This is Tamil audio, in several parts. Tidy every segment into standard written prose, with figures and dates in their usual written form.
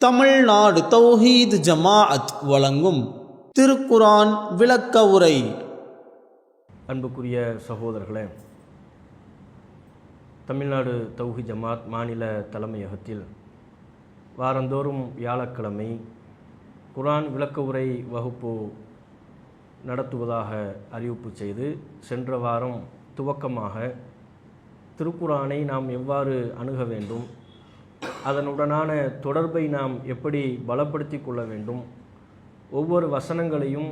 தமிழ்நாடு தௌஹீத் ஜமாஅத் வழங்கும் திருக்குர்ஆன் விளக்க உரை. அன்புக்குரிய சகோதரர்களே, தமிழ்நாடு தௌஹீத் ஜமாஅத் மாநில தலைமையகத்தில் வாரந்தோறும் வியாழக்கிழமை குர்ஆன் விளக்க உரை வகுப்பு நடத்துவதாக அறிவிப்பு செய்து சென்ற வாரம் துவக்கமாக திருக்குர்ஆனை நாம் எவ்வாறு அணுக வேண்டும், அதனுடனான தொடர்பை நாம் எப்படி பலப்படுத்தி கொள்ள வேண்டும், ஒவ்வொரு வசனங்களையும்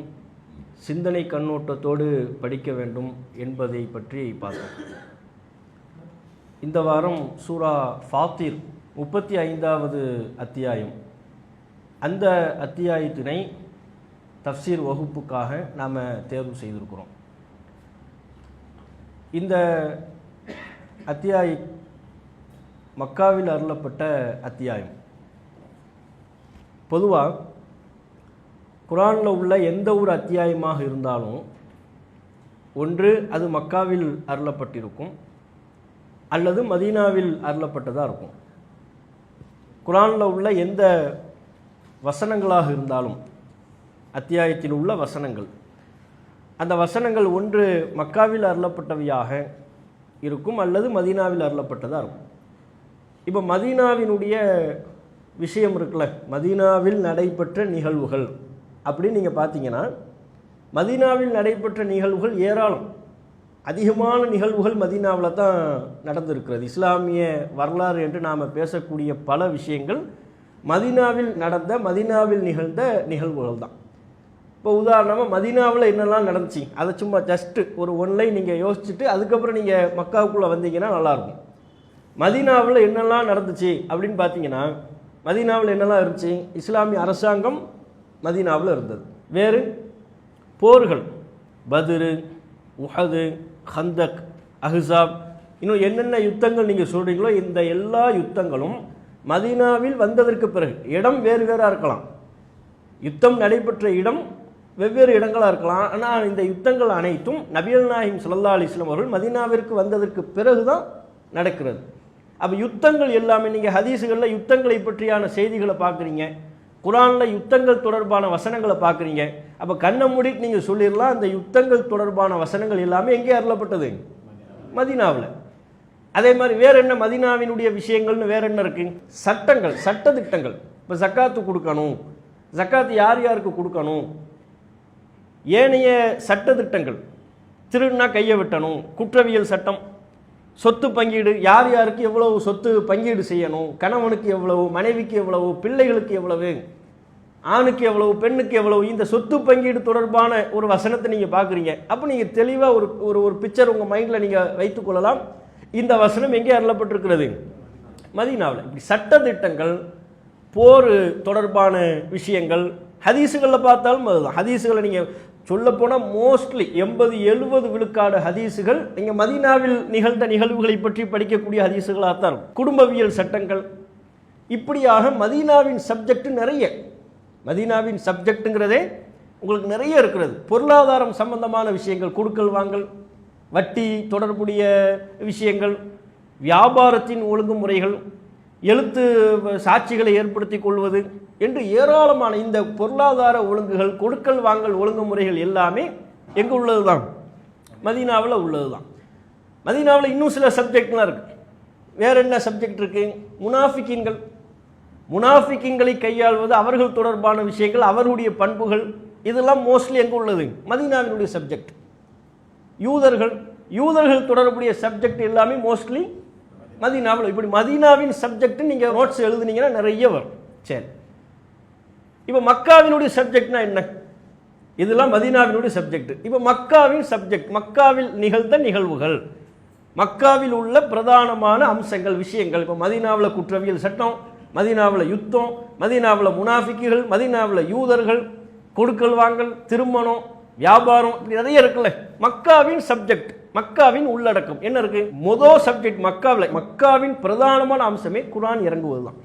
சிந்தனை கண்ணோட்டத்தோடு படிக்க வேண்டும் என்பதை பற்றி பார்த்தோம். இந்த வாரம் சூரா ஃபாத்திர் 35வது அத்தியாயம், அந்த அத்தியாயத்தினை தஃப்சீர் வகுப்புக்காக நாம் தேர்வு செய்திருக்கிறோம். இந்த அத்தியாயம் மக்காவில் அருளப்பட்ட அத்தியாயம். பொதுவாக குர்ஆனில் உள்ள எந்த ஒரு அத்தியாயமாக இருந்தாலும் ஒன்று அது மக்காவில் அருளப்பட்டிருக்கும் அல்லது மதீனாவில் அருளப்பட்டதாக இருக்கும். குர்ஆனில் உள்ள எந்த வசனங்களாக இருந்தாலும், அத்தியாயத்தில் உள்ள வசனங்கள், அந்த வசனங்கள் ஒன்று மக்காவில் அருளப்பட்டவையாக இருக்கும் அல்லது மதீனாவில் அருளப்பட்டதாக இருக்கும். இப்போ மதீனாவினுடைய விஷயம் இருக்குல்ல, மதீனாவில் நடைபெற்ற நிகழ்வுகள் அப்படின்னு நீங்கள் பார்த்தீங்கன்னா, மதீனாவில் நடைபெற்ற நிகழ்வுகள் ஏராளம், அதிகமான நிகழ்வுகள் மதீனாவில் தான் நடந்திருக்கிறது. இஸ்லாமிய வரலாறு என்று நாம் பேசக்கூடிய பல விஷயங்கள் மதீனாவில் நடந்த, மதீனாவில் நிகழ்ந்த நிகழ்வுகள் தான். இப்போ உதாரணமாக மதீனாவில் என்னெல்லாம் நடந்துச்சு அதை சும்மா ஜஸ்ட்டு ஒரு ஒன்லைன் நீங்கள் யோசிச்சுட்டு அதுக்கப்புறம் நீங்கள் மக்காவுக்குள்ளே வந்தீங்கன்னா நல்லாயிருக்கும். மதீனாவில் என்னெல்லாம் நடந்துச்சு அப்படின்னு பார்த்தீங்கன்னா, மதீனாவில் என்னெல்லாம் இருந்துச்சு? இஸ்லாமிய அரசாங்கம் மதீனாவில் இருந்தது. வேறு போர்கள், பத்ரு, உஹது, ஹந்தக், அஹ்ஸாப், இன்னும் என்னென்ன யுத்தங்கள் நீங்கள் சொல்கிறீங்களோ இந்த எல்லா யுத்தங்களும் மதீனாவில் வந்ததற்கு பிறகு, இடம் வேறு வேறாக இருக்கலாம், யுத்தம் நடைபெற்ற இடம் வெவ்வேறு இடங்களாக இருக்கலாம், ஆனால் இந்த யுத்தங்கள் அனைத்தும் நபிகள் நாயகம் ஸல்லல்லாஹு அலைஹி வஸல்லம் அவர்கள் மதீனாவிற்கு வந்ததற்கு பிறகு தான் நடக்கிறது. அப்போ யுத்தங்கள் எல்லாமே நீங்கள் ஹதீஸுகளில் யுத்தங்களை பற்றியான செய்திகளை பார்க்குறீங்க, குர்ஆனில் யுத்தங்கள் தொடர்பான வசனங்களை பார்க்குறீங்க. அப்போ கண்ணை மூடிட்டு நீங்கள் சொல்லிடலாம், அந்த யுத்தங்கள் தொடர்பான வசனங்கள் எல்லாமே எங்கே அருளப்பட்டது? மதீனாவில். அதே மாதிரி வேற என்ன மதீனாவினுடைய விஷயங்கள்னு வேற என்ன இருக்குது? சட்டங்கள், சட்டத்திட்டங்கள். இப்போ ஜக்காத்து கொடுக்கணும், ஜக்காத்து யார் யாருக்கு கொடுக்கணும், ஏனைய சட்டத்திட்டங்கள், திருடுனா கையை வெட்டணும், குற்றவியல் சட்டம், சொத்து பங்கீடு, யார் யாருக்கு எவ்வளவு சொத்து பங்கீடு செய்யணும், கணவனுக்கு எவ்வளவு, மனைவிக்கு எவ்வளவு, பிள்ளைகளுக்கு எவ்வளவு, ஆணுக்கு எவ்வளவு, பெண்ணுக்கு எவ்வளவு, இந்த சொத்து பங்கீடு தொடர்பான ஒரு வசனத்தை நீங்கள் பார்க்குறீங்க. அப்போ நீங்கள் தெளிவாக ஒரு ஒரு பிக்சர் உங்கள் மைண்டில் நீங்கள் வைத்துக்கொள்ளலாம், இந்த வசனம் எங்கே அருளப்பட்டிருக்கிறது? மதீனாவில். இப்படி சட்டத்திட்டங்கள், போர் தொடர்பான விஷயங்கள் ஹதீஸுகளில் பார்த்தாலும் அதுதான். ஹதீஸுகளை நீங்கள் சொல்லப்போனால் மோஸ்ட்லி 80-70 விழுக்காடு ஹதீஸுகள் நீங்கள் மதீனாவில் நிகழ்ந்த நிகழ்வுகளை பற்றி படிக்கக்கூடிய ஹதீஸுகளாக தான் இருக்கும். குடும்பவியல் சட்டங்கள், இப்படியாக மதீனாவின் சப்ஜெக்ட் நிறைய, மதீனாவின் சப்ஜெக்ட்டுங்கிறதே உங்களுக்கு நிறைய இருக்கிறது. பொருளாதாரம் சம்பந்தமான விஷயங்கள், கொடுக்கல் வாங்கல், வட்டி தொடர்புடைய விஷயங்கள், வியாபாரத்தின் ஒழுங்குமுறைகள், எழுத்து சாட்சிகளை ஏற்படுத்தி கொள்வது என்று ஏராளமான இந்த பொருளாதார ஒழுங்குகள், கொடுக்கல் வாங்கல் ஒழுங்குமுறைகள் எல்லாமே எங்கே உள்ளது தான்? மதீனாவில் உள்ளது தான். மதீனாவில் இன்னும் சில சப்ஜெக்ட்லாம் இருக்குது. வேற என்ன சப்ஜெக்ட் இருக்குது? முனாஃபிக்கீன்கள், முனாஃபிக்கீன்களை கையாள்வது, அவர்கள் தொடர்பான விஷயங்கள், அவர்களுடைய பண்புகள், இதெல்லாம் மோஸ்ட்லி எங்கே உள்ளது? மதீனாவினுடைய சப்ஜெக்ட். யூதர்கள், யூதர்கள் தொடர்புடைய சப்ஜெக்ட் எல்லாமே மோஸ்ட்லி மதீனாவில். இப்படி மதீனாவின் சப்ஜெக்ட் நீங்கள் நோட்ஸ் எழுதுனீங்கன்னா நிறைய வரும். சரி, இப்போ மக்காவினுடைய சப்ஜெக்ட்னா என்ன? இதெல்லாம் மதீனாவினுடைய சப்ஜெக்ட். இப்போ மக்காவின் சப்ஜெக்ட், மக்காவில் நிகழ்ந்த நிகழ்வுகள், மக்காவில் உள்ள பிரதானமான அம்சங்கள், விஷயங்கள். இப்போ மதீனாவில் குற்றவியல் சட்டம், மதீனாவில் யுத்தம், மதீனாவில் முனாஃபிக்குகள், மதீனாவில் யூதர்கள், கொடுக்கல் வாங்கல், திருமணம், வியாபாரம், இப்படி நிறைய இருக்குல்ல. மக்காவின் சப்ஜெக்ட், மக்காவின் உள்ளடக்கம் என்ன இருக்கு? முதல் சப்ஜெக்ட் மக்காவில், மக்காவின் பிரதானமான அம்சமே குர்ஆன் இறங்குவது தான்.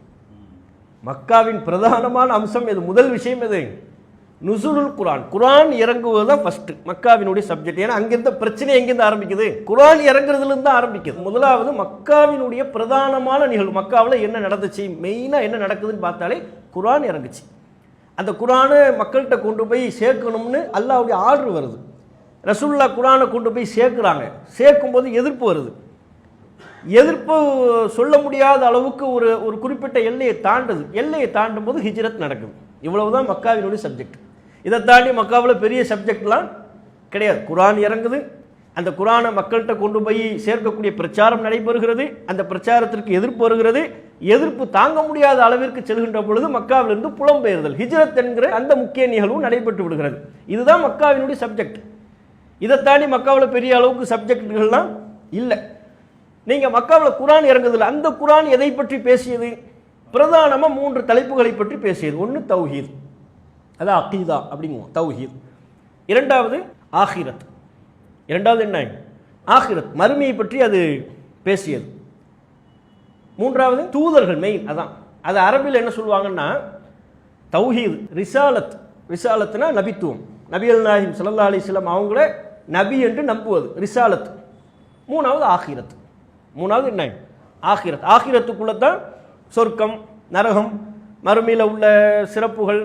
மக்காவின் பிரதானமான அம்சம் எது? முதல் விஷயம் எது? நுசுலுல் குர்ஆன், குர்ஆன் இறங்குவது தான் ஃபர்ஸ்ட் மக்காவினுடைய சப்ஜெக்ட். ஏன்னா அங்கிருந்த பிரச்சனை எங்கிருந்து ஆரம்பிக்குது? குர்ஆன் இறங்குறதுல இருந்து ஆரம்பிக்குது. முதலாவது மக்காவினுடைய பிரதானமான நிகழ்வு, மக்காவில் என்ன நடந்துச்சு, மெயினாக என்ன நடக்குதுன்னு பார்த்தாலே குர்ஆன் இறங்குச்சு. அந்த குர்ஆனை மக்கள்கிட்ட கொண்டு போய் சேர்க்கணும்னு அல்லாஹ்வுடைய ஆர்டர் வருது. ரசூலுல்லாஹ் குர்ஆனை கொண்டு போய் சேர்க்குறாங்க. சேர்க்கும்போது எதிர்ப்பு வருது. எதிர்ப்பு சொல்ல முடியாத அளவுக்கு ஒரு குறிப்பிட்ட எல்லையை தாண்டுது. எல்லையை தாண்டும் போது ஹிஜ்ரத் நடக்குது. இவ்வளவுதான் மக்காவினுடைய சப்ஜெக்ட். இதை தாண்டி மக்காவில் பெரிய சப்ஜெக்ட்லாம் கிடையாது. குர்ஆன் இறங்குது, அந்த குர்ஆனை மக்கள்கிட்ட கொண்டு போய் சேர்க்கக்கூடிய பிரச்சாரம் நடைபெறுகிறது. அந்த பிரச்சாரத்திற்கு எதிர்ப்பு வருகிறது. எதிர்ப்பு தாங்க முடியாத அளவிற்கு செல்கின்ற பொழுது மக்காவிலிருந்து புலம்பெயர்தல், ஹிஜ்ரத் என்கிற அந்த முக்கிய நிகழ்வு நடைபெற்று விடுகிறது. இதுதான் மக்காவினுடைய சப்ஜெக்ட். இதை தாண்டி மக்காவில் பெரிய அளவுக்கு சப்ஜெக்டுகள்லாம் இல்லை. நீங்கள் மக்காவில் குர்ஆன் இறங்குதில்ல, அந்த குர்ஆன் எதை பற்றி பேசியது? பிரதானமாக 3 தலைப்புகளை பற்றி பேசியது. ஒன்று தௌஹீத், அதான் அகீதா அப்படிங்குவோம், தௌஹீத். இரண்டாவது ஆஹிரத். இரண்டாவது என்ன? ஆஹிரத், மறுமையை பற்றி அது பேசியது. மூன்றாவது தூதர்கள், மெயின் அதான். அது அரபில் என்ன சொல்லுவாங்கன்னா தௌஹீத், ரிசாலத். ரிசாலத்னா நபித்துவம், நபிகள் நாயகம் ஸல்லல்லாஹு அலைஹி வஸல்லம் அவங்கள நபி என்று நம்புவது ரிசாலத். மூணாவது ஆஹிரத். மூணாவது என்ன? ஆஹிரத். ஆஹிரத்துக்குள்ள தான் சொர்க்கம், நரகம், மறுமையில் உள்ள சிறப்புகள்,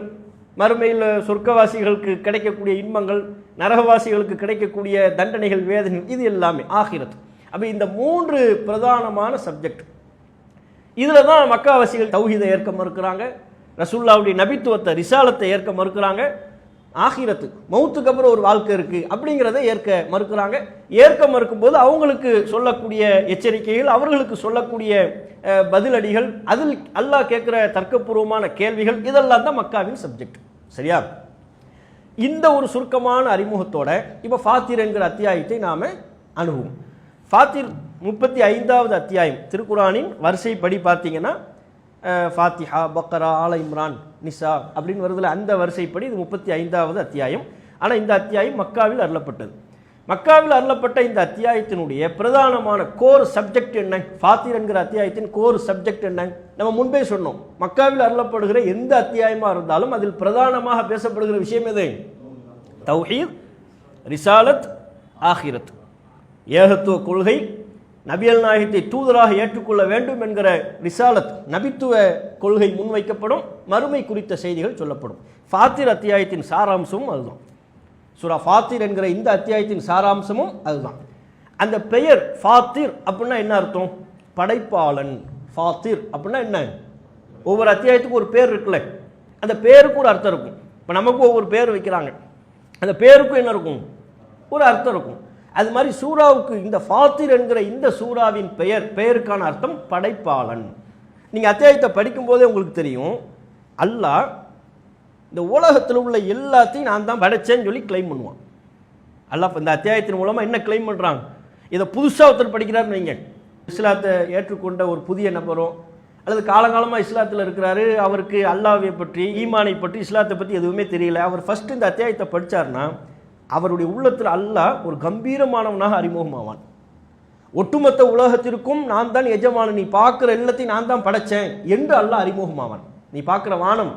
மறுமையில் சொர்க்கவாசிகளுக்கு கிடைக்கக்கூடிய இன்பங்கள், நரகவாசிகளுக்கு கிடைக்கக்கூடிய தண்டனைகள், வேதனைகள், இது எல்லாமே ஆஹிரத். அப்போ இந்த 3 பிரதானமான சப்ஜெக்ட். இதில் தான் மக்காவாசிகள் தௌஹீதை ஏற்க மறுக்கிறாங்க, ரசூலுல்லாஹ்வுடைய நபித்துவத்தை, ரிசாலத்தை ஏற்க மறுக்கிறாங்க. ஆஹிரத்து, மௌத்துக்கு அப்புறம் ஒரு வாழ்க்கை இருக்கு அப்படிங்கிறத ஏற்க மறுக்கிறாங்க. ஏற்க மறுக்கும் போது அவங்களுக்கு சொல்லக்கூடிய எச்சரிக்கைகள், அவர்களுக்கு சொல்லக்கூடிய பதிலடிகள், அதில் அல்லாஹ் கேட்கிற தர்க்கபூர்வமான கேள்விகள், இதெல்லாம் தான் மக்காவின் சப்ஜெக்ட். சரியா? இந்த ஒரு சுருக்கமான அறிமுகத்தோட இப்போ ஃபாத்திர் என்கிற அத்தியாயத்தை நாம அணுகுவோம். ஃபாத்திர் 35வது அத்தியாயம். திருக்குர்ஆனின் வரிசைப்படி பார்த்தீங்கன்னா ஃபாத்திஹா, பக்ரா, ஆல இம்ரான், நிசா அப்படின்னு வருதுல, அந்த வரிசைப்படி இது 35வது அத்தியாயம். ஆனால் இந்த அத்தியாயம் மக்காவில் அருளப்பட்டது. மக்காவில் அருளப்பட்ட இந்த அத்தியாயத்தினுடைய பிரதானமான கோர் சப்ஜெக்ட் என்ன? ஃபாத்திர் என்கிற அத்தியாயத்தின் கோர் சப்ஜெக்ட் என்ன? நம்ம முன்பே சொன்னோம், மக்காவில் அருளப்படுகிற எந்த அத்தியாயமாக இருந்தாலும் அதில் பிரதானமாக பேசப்படுகிற விஷயம் எது? தௌஹீத், ரிசாலத், ஆஹிரத். ஏகத்துவ கொள்கை, நபிகள் நாயகத்தை தூதராக ஏற்றுக்கொள்ள வேண்டும் என்கிற ரிசாலத், நபித்துவ கொள்கை முன்வைக்கப்படும். மறுமை குறித்த செய்திகள் சொல்லப்படும். ஃபாத்திர் அத்தியாயத்தின் சாராம்சமும் அதுதான். சூரா ஃபாத்திர் என்கிற இந்த அத்தியாயத்தின் சாராம்சமும் அதுதான். அந்த பெயர் ஃபாத்திர் அப்படின்னா என்ன அர்த்தம்? படைப்பாளன். ஃபாத்திர் அப்படின்னா என்ன? ஒவ்வொரு அத்தியாயத்துக்கும் ஒரு பேர் இருக்குல்ல, அந்த பேருக்கு ஒரு அர்த்தம் இருக்கும். இப்போ நமக்கு ஒவ்வொரு பேர் வைக்கிறாங்க, அந்த பேருக்கும் என்ன இருக்கும்? ஒரு அர்த்தம் இருக்கும். அது மாதிரி சூராவுக்கு, இந்த ஃபாத்திர் என்கிற இந்த சூராவின் பெயருக்கான அர்த்தம் படைப்பாளன். நீங்கள் அத்தியாயத்தை படிக்கும்போதே உங்களுக்கு தெரியும், அல்லாஹ் இந்த உலகத்தில் உள்ள எல்லாத்தையும் நான் தான் படைச்சேன்னு சொல்லி கிளைம் பண்ணுவான். அல்லாஹ் இந்த அத்தியாயத்தின் மூலமாக என்ன கிளைம் பண்ணுறாங்க? இதை புதுசாக ஒருத்தர் படிக்கிறாருன்னு வைங்க, இஸ்லாத்தை ஏற்றுக்கொண்ட ஒரு புதிய நபரோ அல்லது காலங்காலமாக இஸ்லாத்தில் இருக்கிறாரு, அவருக்கு அல்லாஹ்வை பற்றி, ஈமானை பற்றி, இஸ்லாத்தை பற்றி எதுவுமே தெரியல, அவர் ஃபஸ்ட்டு இந்த அத்தியாயத்தை படித்தார்னா அவருடைய உள்ளத்தில் அல்லாஹ் ஒரு கம்பீரமானவனாக அறிமுகமாவான். ஒட்டுமொத்த உலகத்திற்கும் நான் தான் எஜமானன், நீ பார்க்குற எல்லாத்தையும் நான் தான் படைச்சேன் என்று அல்லாஹ் அறிமுகமாவான். நீ பார்க்குற வானம்,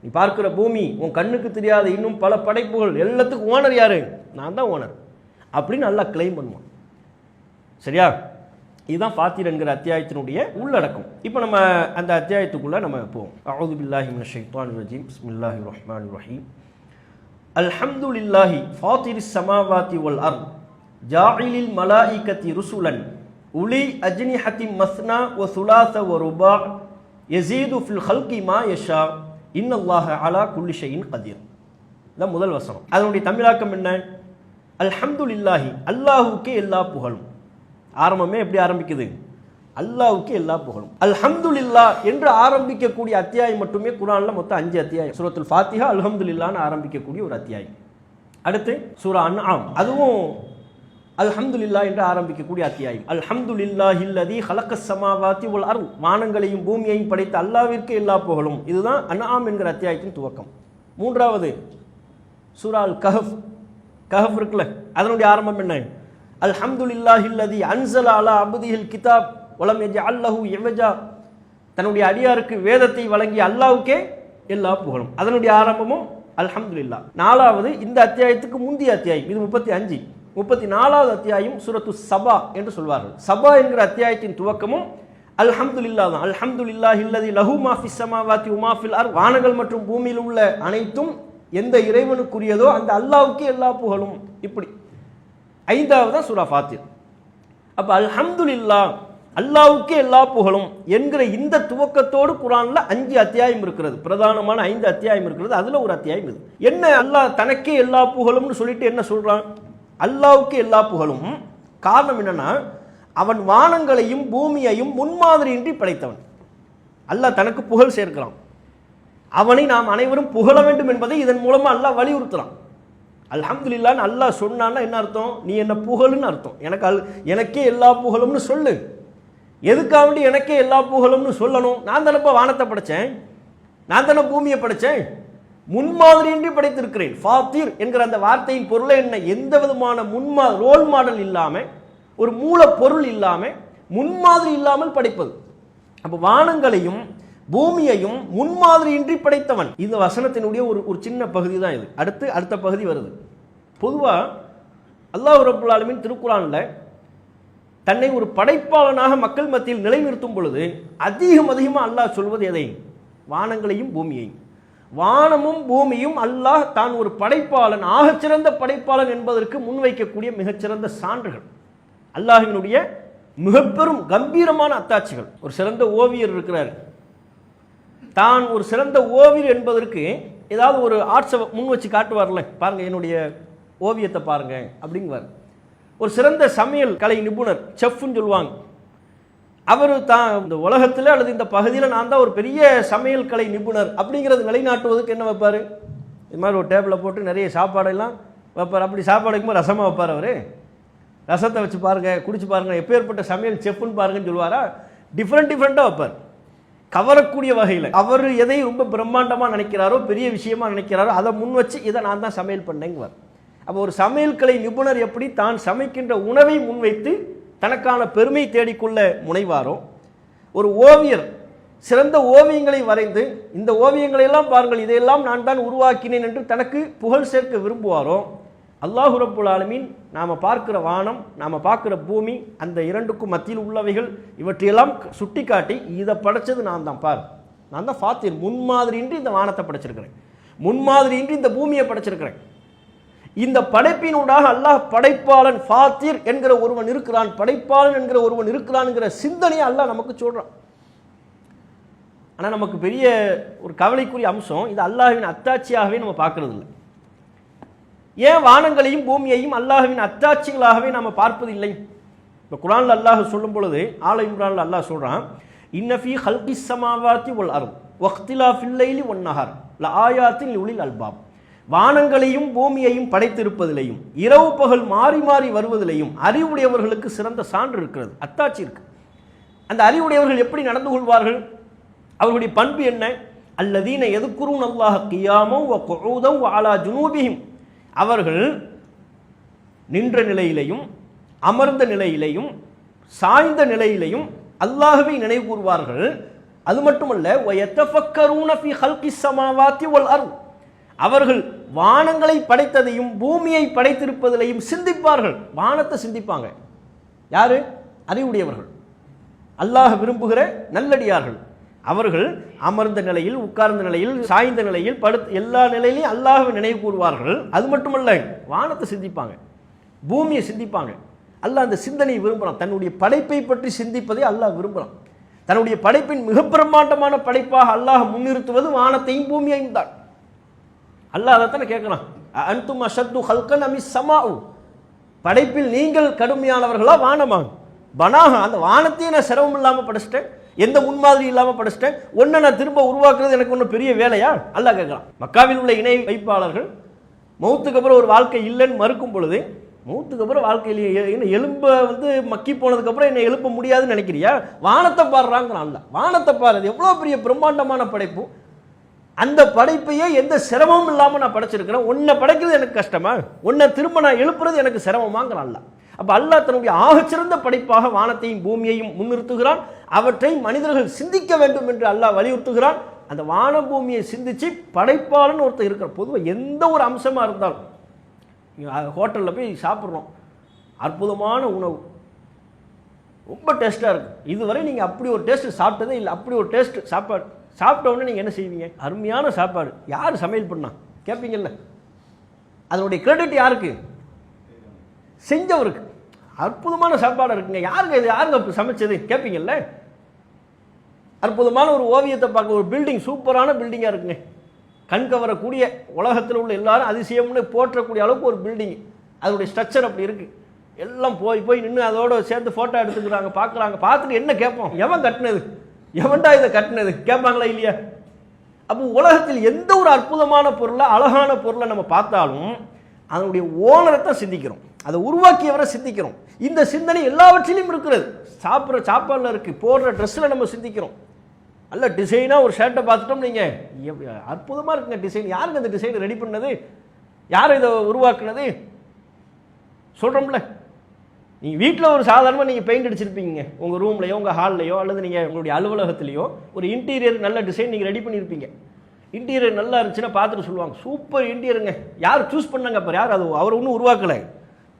நீ பார்க்குற பூமி, உன் கண்ணுக்கு தெரியாத இன்னும் பல படைப்புகள், எல்லாத்துக்கும் ஓனர் யாரு? நான் தான் ஓனர் அப்படின்னு அல்லாஹ் கிளைம் பண்ணுவான். சரியா? இதுதான் ஃபாத்திர் என்கிற அத்தியாயத்தினுடைய உள்ளடக்கம். இப்போ நம்ம அந்த அத்தியாயத்துக்குள்ளே நம்ம போவோம். அஊது பில்லாஹி மினஷ் ஷைத்தானிர் ரஜீம். பிஸ்மில்லாஹிர் ரஹ்மானிர் ரஹீம். அல்ஹம்துலில்லாஹி ஃபாத்திரிஸ் ஸமாவாதி வல் அர்த் ஜாஇலில் மலாயிகத்தி ருசுலன் உலி அஜ்னிஹத்தி மஸ்னா வ சுலாஸ வ ருபா யஸீது ஃபில் ஹல்கி மா யஷா இன்னல்லாஹ அலா குல்லி ஷைஇன் கதீர். இதான் முதல் வசனம். அதனுடைய தமிழாக்கம் என்ன? அல்ஹம்துலில்லாஹி, அல்லாஹுக்கே எல்லா புகழும். ஆரம்பமே எப்படி ஆரம்பிக்குது? அல்லாஹ்வுக்கு எல்லா புகழும். அல்ஹம்துலில்லாஹ் என்று ஆரம்பிக்கக்கூடிய அத்தியாயம் மட்டுமே குர்ஆன்ல மொத்தம் 5 அத்தியாயம். சூரத்துல் ஃபாத்திஹா அல்ஹம்துலில்லாஹ்னு ஆரம்பிக்கக்கூடிய ஒரு அத்தியாயம். அடுத்து சூரா அன்ஆம், அதுவும் அல்ஹம்துலில்லாஹ் என்று ஆரம்பிக்கக்கூடிய அத்தியாயம். அல்ஹம்துலில்லாஹில்லதீ ஹலக்கஸ் ஸமாவாதி வல் அர்த், வானங்களையும் பூமியையும் படைத்த அல்லாஹ்விற்கு எல்லா புகழும். இதுதான் அன்ஆம் என்கிற அத்தியாயத்தின் துவக்கம். மூன்றாவது சூரா அல் கஹஃப், கஹஃப் இருக்குல்ல, அதனுடைய ஆரம்பம் என்ன? அல்ஹம்துலில்லாஹில்லதீ அன்ஸல அலா அப்திஹில் கிதாப் வலம் யஜ்அல் லஹு இவஜா, தன்னுடைய அடியாருக்கு வேதத்தை வழங்கிய அல்லாஹ்வுக்கே எல்லா புகழும். அதனுடைய ஆரம்பமும் அல்ஹம்துலில்லாஹ். நாலாவது இந்த அத்தியாயத்துக்கு முந்தைய அத்தியாயம், இது 35. 34வது அத்தியாயம் சூரத்து சபா என்று சொல்வார்கள். சபா என்கிற அத்தியாயத்தின் துவக்கமும் அல்ஹம்துலில்லாஹ் தான். அல்ஹம்துலில்லாஹி அல்லதி லஹு மா ஃபிஸ் ஸமாவாதி வ மா ஃபில் அர்த். வானங்கள் மற்றும் பூமியில் உள்ள அனைத்தும் எந்த இறைவனுக்குரியதோ அந்த அல்லாஹ்வுக்கே எல்லா புகழும். இப்படி 5வது சூரா ஃபாத்திர். அப்ப அல்ஹம்துலில்லாஹ் அல்லாஹ்வுக்கே எல்லா புகழும் என்கிற இந்த துவக்கத்தோடு குர்ஆன்ல 5 அத்தியாயம் இருக்கிறது. பிரதானமான 5 அத்தியாயம் இருக்கிறது. அதுல ஒரு அத்தியாயம் இது. என்ன அல்லாஹ் தனக்கே எல்லா புகழும்னு சொல்லிட்டு என்ன சொல்றான்? அல்லாஹ்வுக்கே எல்லா புகழும். காரணம் என்னன்னா, அவன் வானங்களையும் பூமியையும் முன்மாதிரியின்றி படைத்தவன். அல்லாஹ் தனக்கு புகழ் சேர்க்கிறான். அவனை நாம் அனைவரும் புகழ வேண்டும் என்பதை இதன் மூலமா அல்லாஹ் வலியுறுத்துறான். அல்ஹம்துலில்லாஹ் அல்லாஹ் சொன்னான்னா என்ன அர்த்தம்? நீ என்ன புகழுன்னு அர்த்தம். எனக்கே எல்லா புகழும்னு சொல்லு. எதுக்காக வேண்டி எனக்கே எல்லா புகழும்னு சொல்லணும்? நான் தானப்பா வானத்தை படைச்சேன், நான் தானே பூமியை படைச்சேன், முன்மாதிரியின்றி படைத்திருக்கிறேன். ஃபாத்திர் என்கிற அந்த வார்த்தையின் பொருளை என்ன? எந்த விதமான ரோல் மாடல் இல்லாம, ஒரு மூல பொருள் இல்லாம, முன்மாதிரி இல்லாமல் படைப்பது. அப்ப வானங்களையும் பூமியையும் முன்மாதிரியின்றி படைத்தவன். இந்த வசனத்தினுடைய ஒரு சின்ன பகுதி தான் இது. அடுத்த பகுதி வருது. பொதுவா அல்லாஹ் ரப்பல் ஆலமீன் திருக்குர்ஆன்ல தன்னை ஒரு படைப்பாளனாக மக்கள் மத்தியில் நிலைநிறுத்தும் பொழுது அதிகமா அல்லாஹ் சொல்வது எதை? வானங்களையும் பூமியையும். வானமும் பூமியும் அல்லாஹ் தான் ஒரு படைப்பாளன், ஆகச்சிறந்த படைப்பாளன் என்பதற்கு முன்வைக்கக்கூடிய மிகச்சிறந்த சான்றுகள், அல்லாஹ்வினுடைய மிகப்பெரும் கம்பீரமான அத்தாட்சிகள். ஒரு சிறந்த ஓவியர் இருக்கிறார். தான் ஒரு சிறந்த ஓவியர் என்பதற்கு ஏதாவது ஒரு ஆர்ட்ஸை முன் வச்சு காட்டுவார்ல, பாருங்க என்னுடைய ஓவியத்தை பாருங்க அப்படிங்குவார். ஒரு சிறந்த சமையல் கலை நிபுணர், செஃப்னு சொல்லுவாங்க, அவர் தான் இந்த உலகத்தில் அல்லது இந்த பகுதியில் நான் தான் ஒரு பெரிய சமையல் கலை நிபுணர் அப்படிங்கிறது நிலைநாட்டுவதற்கு என்ன வைப்பார்? இது மாதிரி ஒரு டேபிளில் போட்டு நிறைய சாப்பாடெல்லாம் வைப்பார். அப்படி சாப்பாடு வைக்கும்போது ரசமாக வைப்பார். அவர் ரசத்தை வச்சு பாருங்க, குடிச்சு பாருங்க, எப்பேற்பட்ட சமையல் செஃப்னு பாருங்கன்னு சொல்லுவாரா? டிஃப்ரெண்ட்டாக வைப்பார், கவரக்கூடிய வகையில். அவர் எதை ரொம்ப பிரம்மாண்டமாக நினைக்கிறாரோ, பெரிய விஷயமா நினைக்கிறாரோ அதை முன் வச்சு இதை நான் தான் சமையல் பண்ணேங்குவார். அப்போ ஒரு சமையல் கலை நிபுணர் எப்படி தான் சமைக்கின்ற உணவை முன்வைத்து தனக்கான பெருமை தேடிக்கொள்ள முனைவாரோ, ஒரு ஓவியர் சிறந்த ஓவியங்களை வரைந்து இந்த ஓவியங்களை எல்லாம் பாருங்கள், இதையெல்லாம் நான் தான் உருவாக்கினேன் என்று தனக்கு புகழ் சேர்க்க விரும்புவாரோ, அல்லாஹ் ரப்புல் ஆலமீன் நாம் பார்க்கிற வானம், நாம் பார்க்கிற பூமி, அந்த இரண்டுக்கும் மத்தியில் உள்ளவைகள் இவற்றையெல்லாம் சுட்டி காட்டி இதை படைச்சது நான் தான், பார் நான் தான் ஃபாத்திர், முன்மாதிரியின்றி இந்த வானத்தை படைச்சிருக்கிறேன், முன்மாதிரியின்றி இந்த பூமியை படைச்சிருக்கிறேன். இந்த படைப்பினூடாக அல்லாஹ் படைப்பாளன் ஃபாத்திர் என்கிற ஒருவன் இருக்கிறான், படைப்பாளன் என்கிற ஒருவன் இருக்கிறான் என்கிற சிந்தனையை அல்லாஹ் நமக்கு சொல்றான். ஆனால் நமக்கு பெரிய ஒரு கவலைக்குரிய அம்சம், இது அல்லாஹ்வின் அத்தாட்சியாகவே நம்ம பார்க்கறது இல்லை. ஏன் வானங்களையும் பூமியையும் அல்லாஹ்வின் அத்தாட்சிகளாகவே நம்ம பார்ப்பதில்லை? இப்போ குர்ஆன்ல அல்லாஹ் சொல்லும் பொழுது, ஆல இம்ரான்ல அல்லாஹ் சொல்றான், இன்ன ஃபீ ஹல்கிஸ் ஸமாவாதி வல் அர்த் வக்திலாஃபில் லைலி வன் நஹார் லஆயாத்தின் லிஉலில் அல்பாப். வானங்களையும் பூமியையும் படைத்திருப்பதிலையும் இரவு பகல் மாறி மாறி வருவதிலையும் அறிவுடையவர்களுக்கு சிறந்த சான்று இருக்கிறது, அத்தாட்சி இருக்கு. அந்த அறிவுடையவர்கள் எப்படி நடந்து கொள்வார்கள்? அவர்களுடைய பண்பு என்ன? அல்லதீன யذ்குரூன அல்லாஹ கியாமன் வ குஊதன் வ அலா ஜுனூபிஹிம். அவர்கள் நின்ற நிலையிலையும் அமர்ந்த நிலையிலையும் சாய்ந்த நிலையிலையும் அல்லாஹ்வை நினைவு கூறுவார்கள். அது மட்டுமல்ல, வ யதஃபக்கரூன ஃபீ ஹல்கிஸ் ஸமாவாதி வல் அர்த். அவர்கள் வானங்களை படைத்ததையும் பூமியை படைத்திருப்பதிலையும் சிந்திப்பார்கள். வானத்தை சிந்திப்பாங்க. யாரு? அறிவுடையவர்கள், அல்லாஹ் விரும்புகிற நல்லடியார்கள். அவர்கள் அமர்ந்த நிலையில், உட்கார்ந்த நிலையில், சாய்ந்த நிலையில், எல்லா நிலையிலையும் அல்லாஹ்வை நினைவு கூறுவார்கள். அது மட்டுமல்ல, வானத்தை சிந்திப்பாங்க, பூமியை சிந்திப்பாங்க. அல்லாஹ் அந்த சிந்தனையை விரும்புகிறான். தன்னுடைய படைப்பை பற்றி சிந்திப்பதை அல்லாஹ் விரும்புகிறான். தன்னுடைய படைப்பின் மிக பிரம்மாண்டமான படைப்பாக அல்லாஹ் முன்னிறுத்துவது வானத்தையும் பூமியையும் தான். அல்லாஹ் அதைத்தானே கேட்கலாம், அன்தும் அஷத்து ஹல்கன் அமி ஸமாஉ. படைப்பில் நீங்கள் கடுமையானவர்களா வானமா? பனாக, அந்த வானத்தையே நான் சிரமம் இல்லாமல் படைச்சிட்டேன், எந்த முன்மாதிரி இல்லாமல் படைச்சிட்டேன், ஒன்றை நான் திரும்ப உருவாக்குறது எனக்கு ஒன்றும் பெரிய வேலையா? அல்லாஹ் கேட்கலாம். மக்காவில் உள்ள இணை வைப்பாளர்கள் மௌத்துக்கு அப்புறம் ஒரு வாழ்க்கை இல்லைன்னு மறுக்கும் பொழுது, மௌத்துக்கு அப்புறம் வாழ்க்கையில் எலும்ப மக்கி போனதுக்கப்புறம் என்னை எழுப்ப முடியாதுன்னு நினைக்கிறியா? வானத்தை பாடுறாங்கிறான் அல்லாஹ். வானத்தை பாரு, எவ்வளோ பெரிய பிரம்மாண்டமான படைப்பு. அந்த படைப்பையே எந்த சிரமமும் இல்லாமல் நான் படைச்சிருக்கிறேன், உன்னை படைக்கிறது எனக்கு கஷ்டமா, உன்னை திரும்ப நான் எழுப்புறது எனக்கு சிரமமாங்கிறான் அல்லாஹ். அப்போ அல்லாஹ் தன்னுடைய ஆகச்சிறந்த படைப்பாக வானத்தையும் பூமியையும் முன்னிறுத்துகிறான். அவற்றை மனிதர்கள் சிந்திக்க வேண்டும் என்று அல்லாஹ் வலியுறுத்துகிறான். அந்த வான பூமியை சிந்திச்சு படைப்பாளன் ஒருத்தர் இருக்கிற. பொதுவாக எந்த ஒரு அம்சமாக இருந்தாலும், ஹோட்டலில் போய் சாப்பிட்றோம், அற்புதமான உணவு, ரொம்ப டேஸ்ட்டாக இருக்கும். இதுவரை நீங்கள் அப்படி ஒரு டேஸ்ட்டு சாப்பிட்டதே இல்லை. அப்படி ஒரு டேஸ்ட் சாப்பாடு சாப்பிட்ட உடனே நீங்கள் என்ன செய்வீங்க? அருமையான சாப்பாடு, யார் சமையல் பண்ணா கேட்பீங்கல்ல. அதனுடைய கிரெடிட் யாருக்கு? செஞ்சவருக்கு. அற்புதமான சாப்பாடு இருக்குங்க, யாருங்க இது, யாருங்க சமைச்சது கேட்பீங்கல்ல. அற்புதமான ஒரு ஓவியத்தை பார்க்க, ஒரு பில்டிங் சூப்பரான பில்டிங்காக இருக்குங்க, கண் கவரக்கூடிய, உலகத்தில் உள்ள எல்லாரும் அதிசயம்னு போற்றக்கூடிய அளவுக்கு ஒரு பில்டிங், அதனுடைய ஸ்ட்ரக்சர் அப்படி இருக்குது. எல்லாம் போய் போய் நின்று அதோட சேர்ந்து ஃபோட்டோ எடுத்துக்கிறாங்க, பார்க்குறாங்க. பார்த்துட்டு என்ன கேட்போம்? எவன் கட்டினது, எவன்டா இதை கட்டினது கேட்பாங்களா இல்லையா? அப்போ உலகத்தில் எந்த ஒரு அற்புதமான பொருளை, அழகான பொருளை நம்ம பார்த்தாலும் அதனுடைய ஓனரை தான் சிந்திக்கிறோம், அதை உருவாக்கியவரை சிந்திக்கிறோம். இந்த சிந்தனை எல்லாவற்றிலும் இருக்கிறது. சாப்பிட்ற சாப்பாடில் இருக்குது, போடுற ட்ரெஸ்ஸில் நம்ம சிந்திக்கிறோம். நல்ல டிசைனாக ஒரு ஷர்ட்டை பார்த்துட்டோம், நீங்கள் அற்புதமாக இருக்குங்க டிசைன், யாருங்க அந்த டிசைனை ரெடி பண்ணது, யார் இதை உருவாக்குனது சொல்கிறோம்ல. நீங்கள் வீட்டில் ஒரு சாதாரணமாக நீங்கள் பெயிண்ட் அடிச்சிருப்பீங்க, உங்கள் ரூம்லையோ உங்கள் ஹால்லையோ அல்லது நீங்கள் உங்களுடைய அலுவலகத்திலையோ ஒரு இன்டீரியர் நல்ல டிசைன் நீங்கள் ரெடி பண்ணியிருப்பீங்க. இன்டீரியர் நல்லா இருந்துச்சுன்னா பார்த்துட்டு சொல்லுவாங்க, சூப்பர் இன்டீரியருங்க, யார் சூஸ் பண்ணாங்க? அப்போ யார் அது? அவர் ஒன்றும் உருவாக்கலை,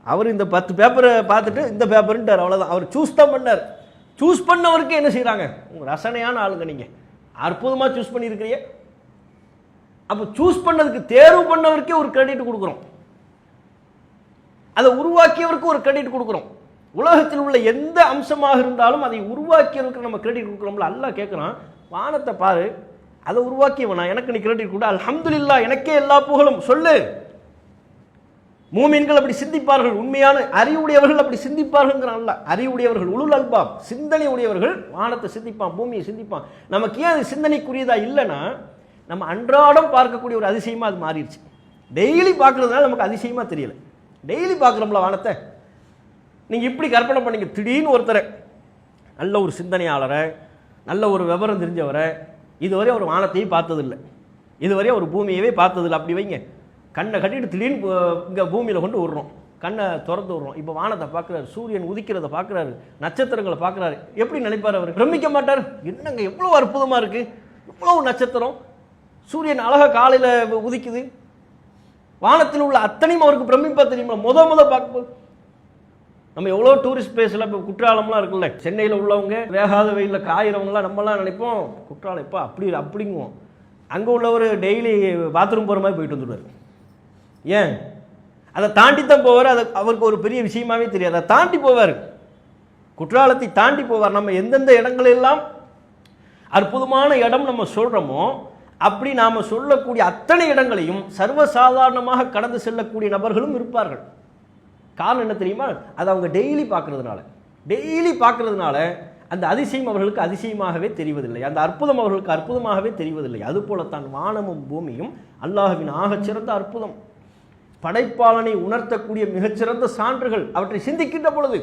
அவர் இந்த 10 பேப்பரை பார்த்துட்டு இந்த பேப்பருன்ட்டார், அவ்வளோதான். அவர் சூஸ் தான் பண்ணார். சூஸ் பண்ணவருக்கு என்ன செய்கிறாங்க? உங்கள் ரசனையான ஆளுங்க, நீங்கள் அற்புதமாக சூஸ் பண்ணியிருக்கிறீங்க. அப்போ சூஸ் பண்ணதுக்கு, தேர்வு பண்ணவருக்கே ஒரு கிரெடிட் கொடுக்குறோம், அதை உருவாக்கியவருக்கு ஒரு கிரெடிட் கொடுக்குறோம். உலகத்தில் உள்ள எந்த அம்சமாக இருந்தாலும் அதை உருவாக்கியவருக்கு நம்ம கிரெடிட் கொடுக்குறோம்ல. அல்லாஹ் கேட்குறான், வானத்தை பாரு, அதை உருவாக்கியவனா, எனக்கு நீ கிரெடிட் கொடு, அல்ஹம்துலில்லாஹ், எனக்கே எல்லா புகழும் சொல்லு. மூமின்கள் அப்படி சிந்திப்பார்கள், உண்மையான அறிவுடையவர்கள் அப்படி சிந்திப்பார்கள். அல்ல அறிவுடையவர்கள், உலுல் அல்பாப், சிந்தனை உடையவர்கள் வானத்தை சிந்திப்பான், பூமியை சிந்திப்பான். நமக்கு ஏன் அது சிந்தனைக்குரியதா இல்லைன்னா, நம்ம அன்றாடம் பார்க்கக்கூடிய ஒரு அதிசயமாக அது மாறிடுச்சு. டெய்லி பார்க்கறதுனால நமக்கு அதிசயமாக தெரியல. டெய்லி பார்க்குறோம்ல வானத்தை, நீங்கள் இப்படி கற்பனை பண்ணீங்க, திடீர்னு ஒருத்தரை, நல்ல ஒரு சிந்தனையாளரை, நல்ல ஒரு விவரம் தெரிஞ்சவரை, இதுவரை ஒரு வானத்தையும் பார்த்ததில்லை, இதுவரை ஒரு பூமியவே பார்த்ததில்லை. அப்படி வைங்க, கண்ணை கட்டிட்டு திடீர்னு இங்கே பூமியில் கொண்டு விடுறோம், கண்ணை திறந்து விடுறோம். இப்போ வானத்தை பார்க்குறாரு, சூரியன் உதிக்கிறத பார்க்குறாரு, நட்சத்திரங்களை பார்க்குறாரு. எப்படி நினைப்பார் அவர்? பிரமிக்க மாட்டார்? என்னங்க எவ்வளோ அற்புதமாக இருக்குது, இவ்வளோ நட்சத்திரம், சூரியன் அழகாக காலையில் உதிக்குது, வானத்தில் உள்ள அத்தனையும் அவருக்கு பிரமிப்பா தெரியுமா? முத பார்க்கும்போது நம்ம எவ்வளோ டூரிஸ்ட் பிளேஸில் இப்போ குற்றாலம்லாம் இருக்குல்ல, சென்னையில் உள்ளவங்க வேகாத வெயிலில் காயிறவங்களாம் நம்மலாம் நினைப்போம், குற்றாலம் இப்போ அப்படிங்குவோம். அங்கே உள்ளவர் டெய்லி பாத்ரூம் போகிற மாதிரி போயிட்டு வந்துடுவார். ஏன்? அதை தாண்டித்தான் போவார், அது அவருக்கு ஒரு பெரிய விஷயமாவே தெரியாது, அதை தாண்டி போவார், குற்றாலத்தை தாண்டி போவார். நம்ம எந்தெந்த இடங்களெல்லாம் அற்புதமான இடம் நம்ம சொல்கிறோமோ, அப்படி நாம் சொல்லக்கூடிய அத்தனை இடங்களையும் சர்வசாதாரணமாக கடந்து செல்லக்கூடிய நபர்களும் இருப்பார்கள். காரணம் என்ன தெரியுமா? அது அவங்க டெய்லி பார்க்கறதுனால அந்த அதிசயம் அவர்களுக்கு அதிசயமாகவே தெரிவதில்லை, அந்த அற்புதம் அவர்களுக்கு அற்புதமாகவே தெரிவதில்லை. அதுபோலத்தான் வானமும் பூமியும் அல்லாஹ்வின் ஆகச்சிறந்த அற்புதம், படைப்பாளனை உணர்த்தக்கூடிய மிகச்சிறந்த சான்றுகள். அவற்றை சிந்திக்கின்ற பொழுது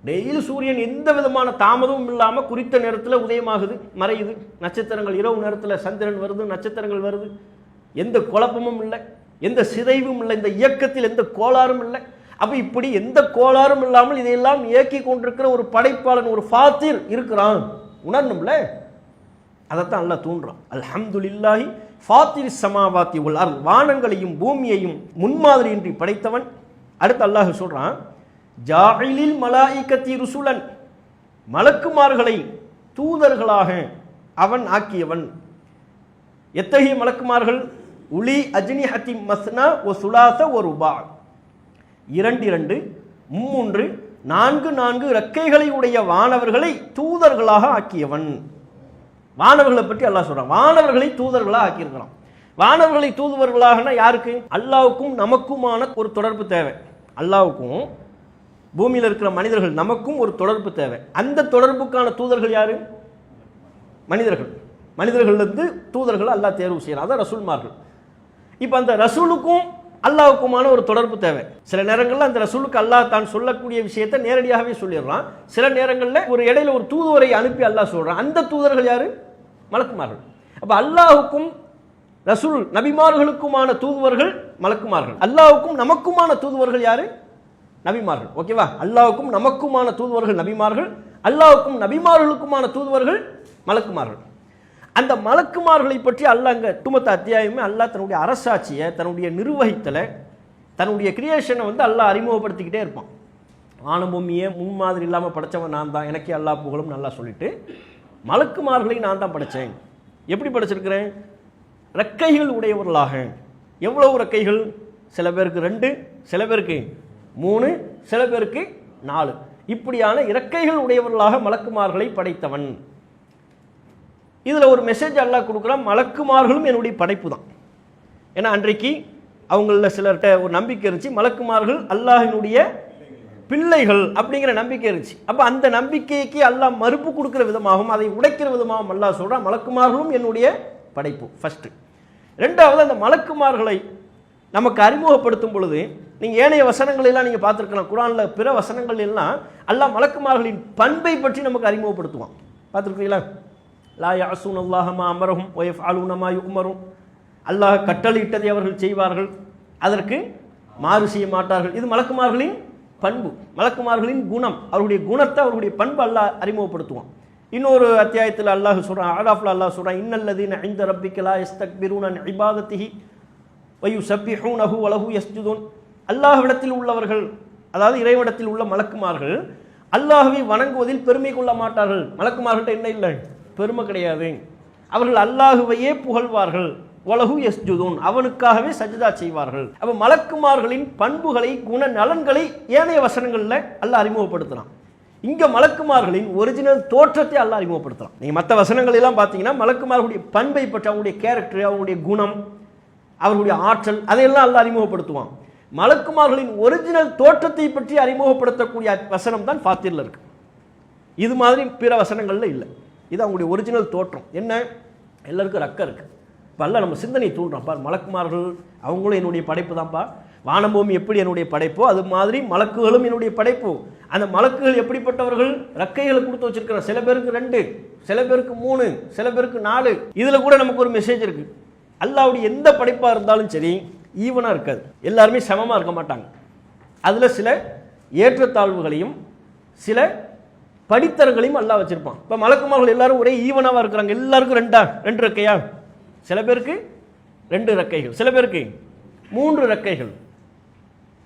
டெய்லி சூரியன் எந்த விதமான தாமதமும் இல்லாமல் குறித்த நேரத்தில் உதயமாகுது, மறையுது. நட்சத்திரங்கள் இரவு நேரத்தில் சந்திரன் வருது, நட்சத்திரங்கள் வருது, எந்த குழப்பமும் இல்லை, எந்த சிதைவும் இல்லை, இந்த இயக்கத்தில் எந்த கோளாறும் இல்லை. அப்போ இப்படி எந்த கோளாறும் இல்லாமல் இதையெல்லாம் இயக்கி கொண்டிருக்கிற ஒரு படைப்பாளன், ஒரு ஃபாத்திர் இருக்கிறான், உணரணும்ல. அதைத்தான் அல்லாஹ் தூண்டுறான். அல்ஹம்துலில்லாஹி ஃபாத்திர் ஸமாவாத்தி வல் அர்த், வானங்களையும் பூமியையும் முன்மாதிரியின்றி படைத்தவன். அடுத்து அல்லாஹ் சொல்றான், ஜாஇலில் மலாயிகத்தி ருசுலன், மலக்குமார்களை தூதர்களாக அவன் ஆக்கியவன். எத்தகைய மலக்குமார்கள்? உலி அஜ்னிஹத்தி மஸ்னா ஒ சுலாச ஒ ருபா, 2 3 4 ரெக்கைகளை உடைய வானவர்களை தூதர்களாக ஆக்கியவன். வானவர்களை பற்றி அல்லாஹ் சொல்றான், வானவர்களை தூதர்களாக ஆக்கியிருக்கிறான். வானவர்களை தூதுவர்களாகனா யாருக்கு? அல்லாஹ்வுக்கும் நமக்குமான ஒரு தொடர்பு தேவை. அல்லாஹ்வுக்கும் பூமியில் இருக்கிற மனிதர்கள் நமக்கும் ஒரு தொடர்பு தேவை. அந்த தொடர்புக்கான தூதர்கள் யாரு? மனிதர்கள். மனிதர்களிலிருந்து தூதர்கள் அல்லாஹ் தேர்வு செய்யறான், அதான் ரசூல்மார்கள். இப்போ அந்த ரசூலுக்கும் அல்லாஹ்வுக்குமான ஒரு தொடர்பு தேவை. சில நேரங்களில் அந்த ரசூலுக்கு அல்லாஹ் தான் சொல்லக்கூடிய விஷயத்தை நேரடியாகவே சொல்லிடுறான். சில நேரங்களில் ஒரு இடையில ஒரு தூதுவரை அனுப்பி அல்லாஹ் சொல்றான். அந்த தூதர்கள் யாரு? மலக்குமார்கள். அப்போ அல்லாஹ்வுக்கும் ரசூல் நபிமார்களுக்குமான தூதுவர்கள் மலக்குமார்கள், அல்லாஹ்வுக்கும் நமக்குமான தூதுவர்கள் யாரு? நபிமார்கள். ஓகேவா? அல்லாஹ்வுக்கும் நமக்குமான தூதுவர்கள் நபிமார்கள், அல்லாஹ்வுக்கும் நபிமார்களுக்குமான தூதுவர்கள் மலக்குமார்கள். அந்த மலக்குமார்களை பற்றி அல்லாஹ் அங்கே துமத்த அத்தியாயமே அல்லாஹ் தன்னுடைய அரசாட்சியை, தன்னுடைய நிர்வகித்தலை, தன்னுடைய கிரியேஷனை அல்லாஹ் அறிமுகப்படுத்திக்கிட்டே இருப்பான். வானபூமியே முன்மாதிரி இல்லாமல் படைச்சவன் நான் தான், எனக்கே அல்லா புகழும் நல்லா சொல்லிட்டு மலக்குமார்களை நான் தான் படைத்தேன். எப்படி படைச்சிருக்கிறேன்? ரெக்கைகள் உடையவர்களாக. எவ்வளவு ரெக்கைகள்? சில பேருக்கு 2, சில பேருக்கு 3, சில பேருக்கு 4. இப்படியான இறக்கைகள் உடையவர்களாக மலக்குமார்களை படைத்தவன். இதில் ஒரு மெசேஜ் அல்லாஹ் கொடுக்குறான், மலக்குமார்களும் என்னுடைய படைப்பு தான். ஏன்னா அன்றைக்கு அவங்கள சிலர்கிட்ட ஒரு நம்பிக்கை இருந்துச்சு, மலக்குமார்கள் அல்லாஹினுடைய பிள்ளைகள் அப்படிங்கிற நம்பிக்கை இருந்துச்சு. அப்போ அந்த நம்பிக்கைக்கு அல்லாஹ் மறுப்பு கொடுக்குற விதமாகவும் அதை உடைக்கிற விதமாகவும் அல்லாஹ் சொல்கிறான், மலக்குமார்களும் என்னுடைய படைப்பு ஃபஸ்ட்டு. ரெண்டாவது, அந்த மலக்குமார்களை நமக்கு அறிமுகப்படுத்தும் பொழுது நீங்கள் ஏனைய வசனங்களெல்லாம் நீங்கள் பார்த்துருக்கலாம். குர்ஆனில் பிற வசனங்கள் எல்லாம் அல்லாஹ் மலக்குமார்களின் பண்பை பற்றி நமக்கு அறிமுகப்படுத்துவான். பார்த்துருக்கீங்களா? லா யாசூன் அல்லாஹ மா அமரஹும் வ யஃஅலூன மா யுமரும். அல்லாஹ் கட்டளையிட்டதை அவர்கள் செய்வார்கள், அதற்கு மாறு செய்ய மாட்டார்கள். இது மலக்குமார்களின் பண்பு, மலக்குமார்களின் குணம். அவருடைய குணத்தை, அவருடைய பண்பு அல்லாஹ் அறிமுகப்படுத்துவான். இன்னொரு அத்தியாயத்தில் அல்லாஹ் சொல்கிறான், ஆராஃப்ல அல்லாஹ் சொல்கிறான், இன்னல்லதீன இன்த ரப்பிக லா யஸ்தக்பிரூன அன் இபாதத்திஹி வ யுஸப்பிஹூனஹு வ லஹு யஸ்ஜுதூன். அல்லாஹ்விடத்தில் உள்ளவர்கள், அதாவது இறைவனிடத்தில் உள்ள மலக்குமார்கள் அல்லாஹ்வை வணங்குவதில் பெருமை கொள்ள மாட்டார்கள். மலக்குமார்கள்ட்ட என்ன இல்லை? பெருமை கிடையாது. அவர்கள் அல்லாஹுவையே புகழ்வார்கள். வலஹு யஸ்ஜுதூன், அவனுக்காகவே சஜ்தா செய்வார்கள். அப்போ மலக்குமார்களின் பண்புகளை, குண நலன்களை ஏனைய வசனங்களில் அல்லாஹ் அறிமுகப்படுத்தலாம். இங்கே மலக்குமார்களின் ஒரிஜினல் தோற்றத்தை அல்லாஹ் அறிமுகப்படுத்தலாம். நீங்கள் மற்ற வசனங்கள் எல்லாம் பார்த்தீங்கன்னா மலக்குமார்களுடைய பண்பை பற்றி, அவங்களுடைய கேரக்டர், அவங்களுடைய குணம், அவர்களுடைய ஆற்றல், அதையெல்லாம் அல்லாஹ் அறிமுகப்படுத்துவான். மலக்குமார்களின் ஒரிஜினல் தோற்றத்தை பற்றி அறிமுகப்படுத்தக்கூடிய வசனம் தான் ஃபாத்திரில் இருக்கு. இது மாதிரி பிற வசனங்கள்ல இல்லை. இது அவங்களுடைய ஒரிஜினல் தோற்றம். என்ன? எல்லாருக்கும் ரக்கம் இருக்கு. இப்போ அல்ல நம்ம சிந்தனை தூண்டுறோம். பார், மலக்குமார்கள் அவங்களும் என்னுடைய படைப்பு தான்ப்பா. வானபூமி எப்படி என்னுடைய படைப்போ அது மாதிரி மலக்குகளும் என்னுடைய படைப்பு. அந்த மலக்குகள் எப்படிப்பட்டவர்கள்? ரக்கைகளை கொடுத்து வச்சிருக்கிற. சில பேருக்கு 2, சில பேருக்கு 3, சில பேருக்கு 4. இதில் கூட நமக்கு ஒரு மெசேஜ் இருக்கு. அல்லாஹ்வுடைய எந்த படைப்பாக இருந்தாலும் சரி ஈவனாக இருக்காது, எல்லாருமே சமமாக இருக்க மாட்டாங்க. அதில் சில ஏற்றத்தாழ்வுகளையும் சில படித்தரங்களையும் அல்லாஹ் வச்சிருப்பான். இப்போ மலக்குமார்கள் எல்லாரும் ஒரே ஈவனாக இருக்கிறாங்க. எல்லாருக்கும் 2 ரெக்கையா? சில பேருக்கு 2 ரெக்கைகள், சில பேருக்கு 3 ரெக்கைகள்.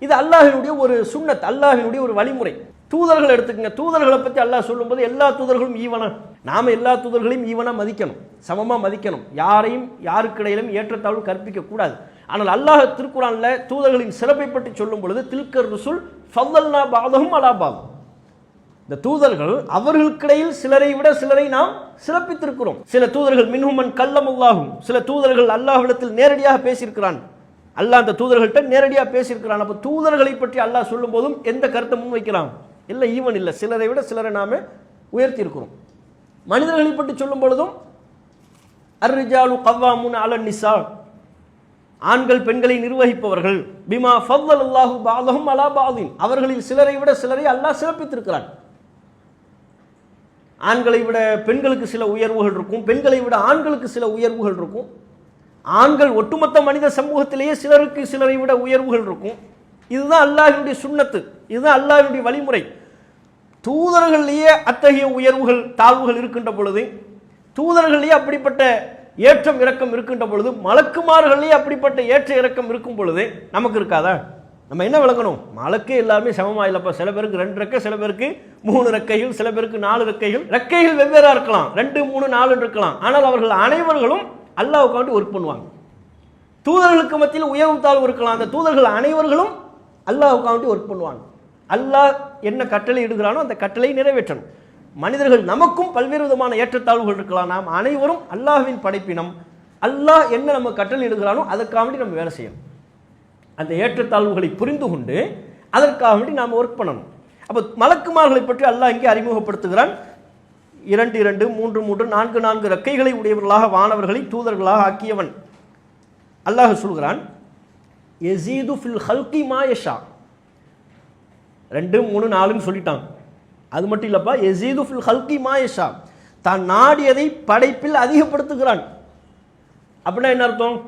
இது அல்லாஹினுடைய ஒரு சுன்னத், அல்லாஹினுடைய ஒரு வழிமுறை. தூதர்கள் எடுத்துக்கங்க. தூதர்களை பற்றி அல்லாஹ் சொல்லும்போது எல்லா தூதர்களும் ஈவனா, நாம எல்லா தூதர்களையும் ஈவனா மதிக்கணும், சமமாக மதிக்கணும். யாரையும் யாருக்கிடையிலும் ஏற்றத்தாழ்வு கற்பிக்க கூடாது. ஆனால் அல்லாஹ் திருக்குர்ஆன்ல தூதர்களின் சிறப்பை பற்றி சொல்லும் பொழுது தில்கர் ருசுல் ஃபல்லல்னா பஅதஹும் அலா பஅத். இந்த தூதர்கள் அவர்களுக்கிடையில் சிலரை விட சிலரை நாம் சிறப்பித்திருக்கிறோம். சில தூதர்கள் மின்ஹுமன் கல்லமுல்லாஹும், சில தூதர்கள் அல்லாஹ்விடத்தில் நேரடியாக பேசியிருக்கிறான். அல்லாஹ் அந்த தூதர்கள்ட்ட நேரடியாக பேசியிருக்கிறான். அப்போ தூதர்களை பற்றி அல்லாஹ் சொல்லும் போதும் எந்த கருத்தை முன்வைக்கிறான்? இல்லை, ஈவன் இல்லை, சிலரை விட சிலரை நாம உயர்த்தி இருக்கிறோம். மனிதர்களை பற்றி சொல்லும் பொழுதும் அர்ரிஜாலு கவ்வாமுன அலன் நிசா, ஆண்கள் பெண்களை நிர்வகிப்பவர்கள். பிமா ஃபல்லல்லாஹு பஅதஹும் அலா பஅதின், அவர்களில் சிலரை விட சிலரை அல்லாஹ் சிறப்பித்திருக்கிறான். ஆண்களை விட பெண்களுக்கு சில உயர்வுகள் இருக்கும், பெண்களை விட ஆண்களுக்கு சில உயர்வுகள் இருக்கும். ஆண்கள் ஒட்டுமொத்த மனித சமூகத்திலேயே சிலருக்கு சிலரை விட உயர்வுகள் இருக்கும். இதுதான் அல்லாஹ்வுடைய சுன்னத்து, இதுதான் அல்லாஹ்வுடைய வழிமுறை. தூதர்களையே அத்தகைய உயர்வுகள் தாழ்வுகள் இருக்கின்ற பொழுது, தூதர்களையே அப்படிப்பட்ட ஏற்றம் இறக்கம் இருக்கின்ற பொழுது, மலக்குமார்களே அப்படிப்பட்ட ஏற்ற இறக்கம் இருக்கும் பொழுது நமக்கு இருக்காதா? நம்ம என்ன விளங்கணும்? மலக்கே எல்லாருமே சமமா இல்லப்பா. சில பேருக்கு 2 ரெக்கை, சில பேருக்கு 3 ரெக்கைகள், சில பேருக்கு 4 ரெக்கைகள். ரெக்கைகள் வெவ்வேறா இருக்கலாம், 2, 3, 4 இருக்கலாம். ஆனால் அவர்கள் அனைவர்களும் அல்லாஹ்வுக்காண்டி ஒர்க் பண்ணுவாங்க. தூதர்களுக்கு மத்தியில் உயர்வு தாழ்வு இருக்கலாம், அந்த தூதர்கள் அனைவர்களும் அல்லாஹ்வுக்காண்டி ஒர்க் பண்ணுவாங்க. அல்லாஹ் என்ன கட்டளை இடுகிறானோ அந்த கட்டளை நிறைவேற்றணும். மனிதர்கள் நமக்கும் பல்வேறு விதமான ஏற்றத்தாழ்வுகள் இருக்கலாம். நாம் அனைவரும் அல்லாஹ்வின் படைப்பினம். அல்லாஹ் என்ன நம்ம கட்டளை இடுகிறானோ அதற்காக நம்ம வேலை செய்யணும். அந்த ஏற்றத்தாழ்வுகளை புரிந்து கொண்டு அதற்காக வேண்டி நாம் ஒர்க் பண்ணணும். அப்போ மலக்குமார்களை பற்றி அல்லாஹ் இங்கே அறிமுகப்படுத்துகிறான். 2, 2, 3, 3, 4, 4 ரெக்கைகளை உடையவர்களாக வானவர்களை தூதர்களாக ஆக்கியவன். அல்லாஹ் சொல்கிறான், யஸீது ஃபில் ஹல்கி மா யஷா. 2, 3, 4ன்னு சொல்லிட்டான். அது மட்டும் இல்லப்பா, யஸீது ஃபில் ஹல்கி மா யஷா, தான் நாடியதை படைப்பில் அதிகப்படுத்துகிறான். அப்படின்னா என்ன அர்த்தம்?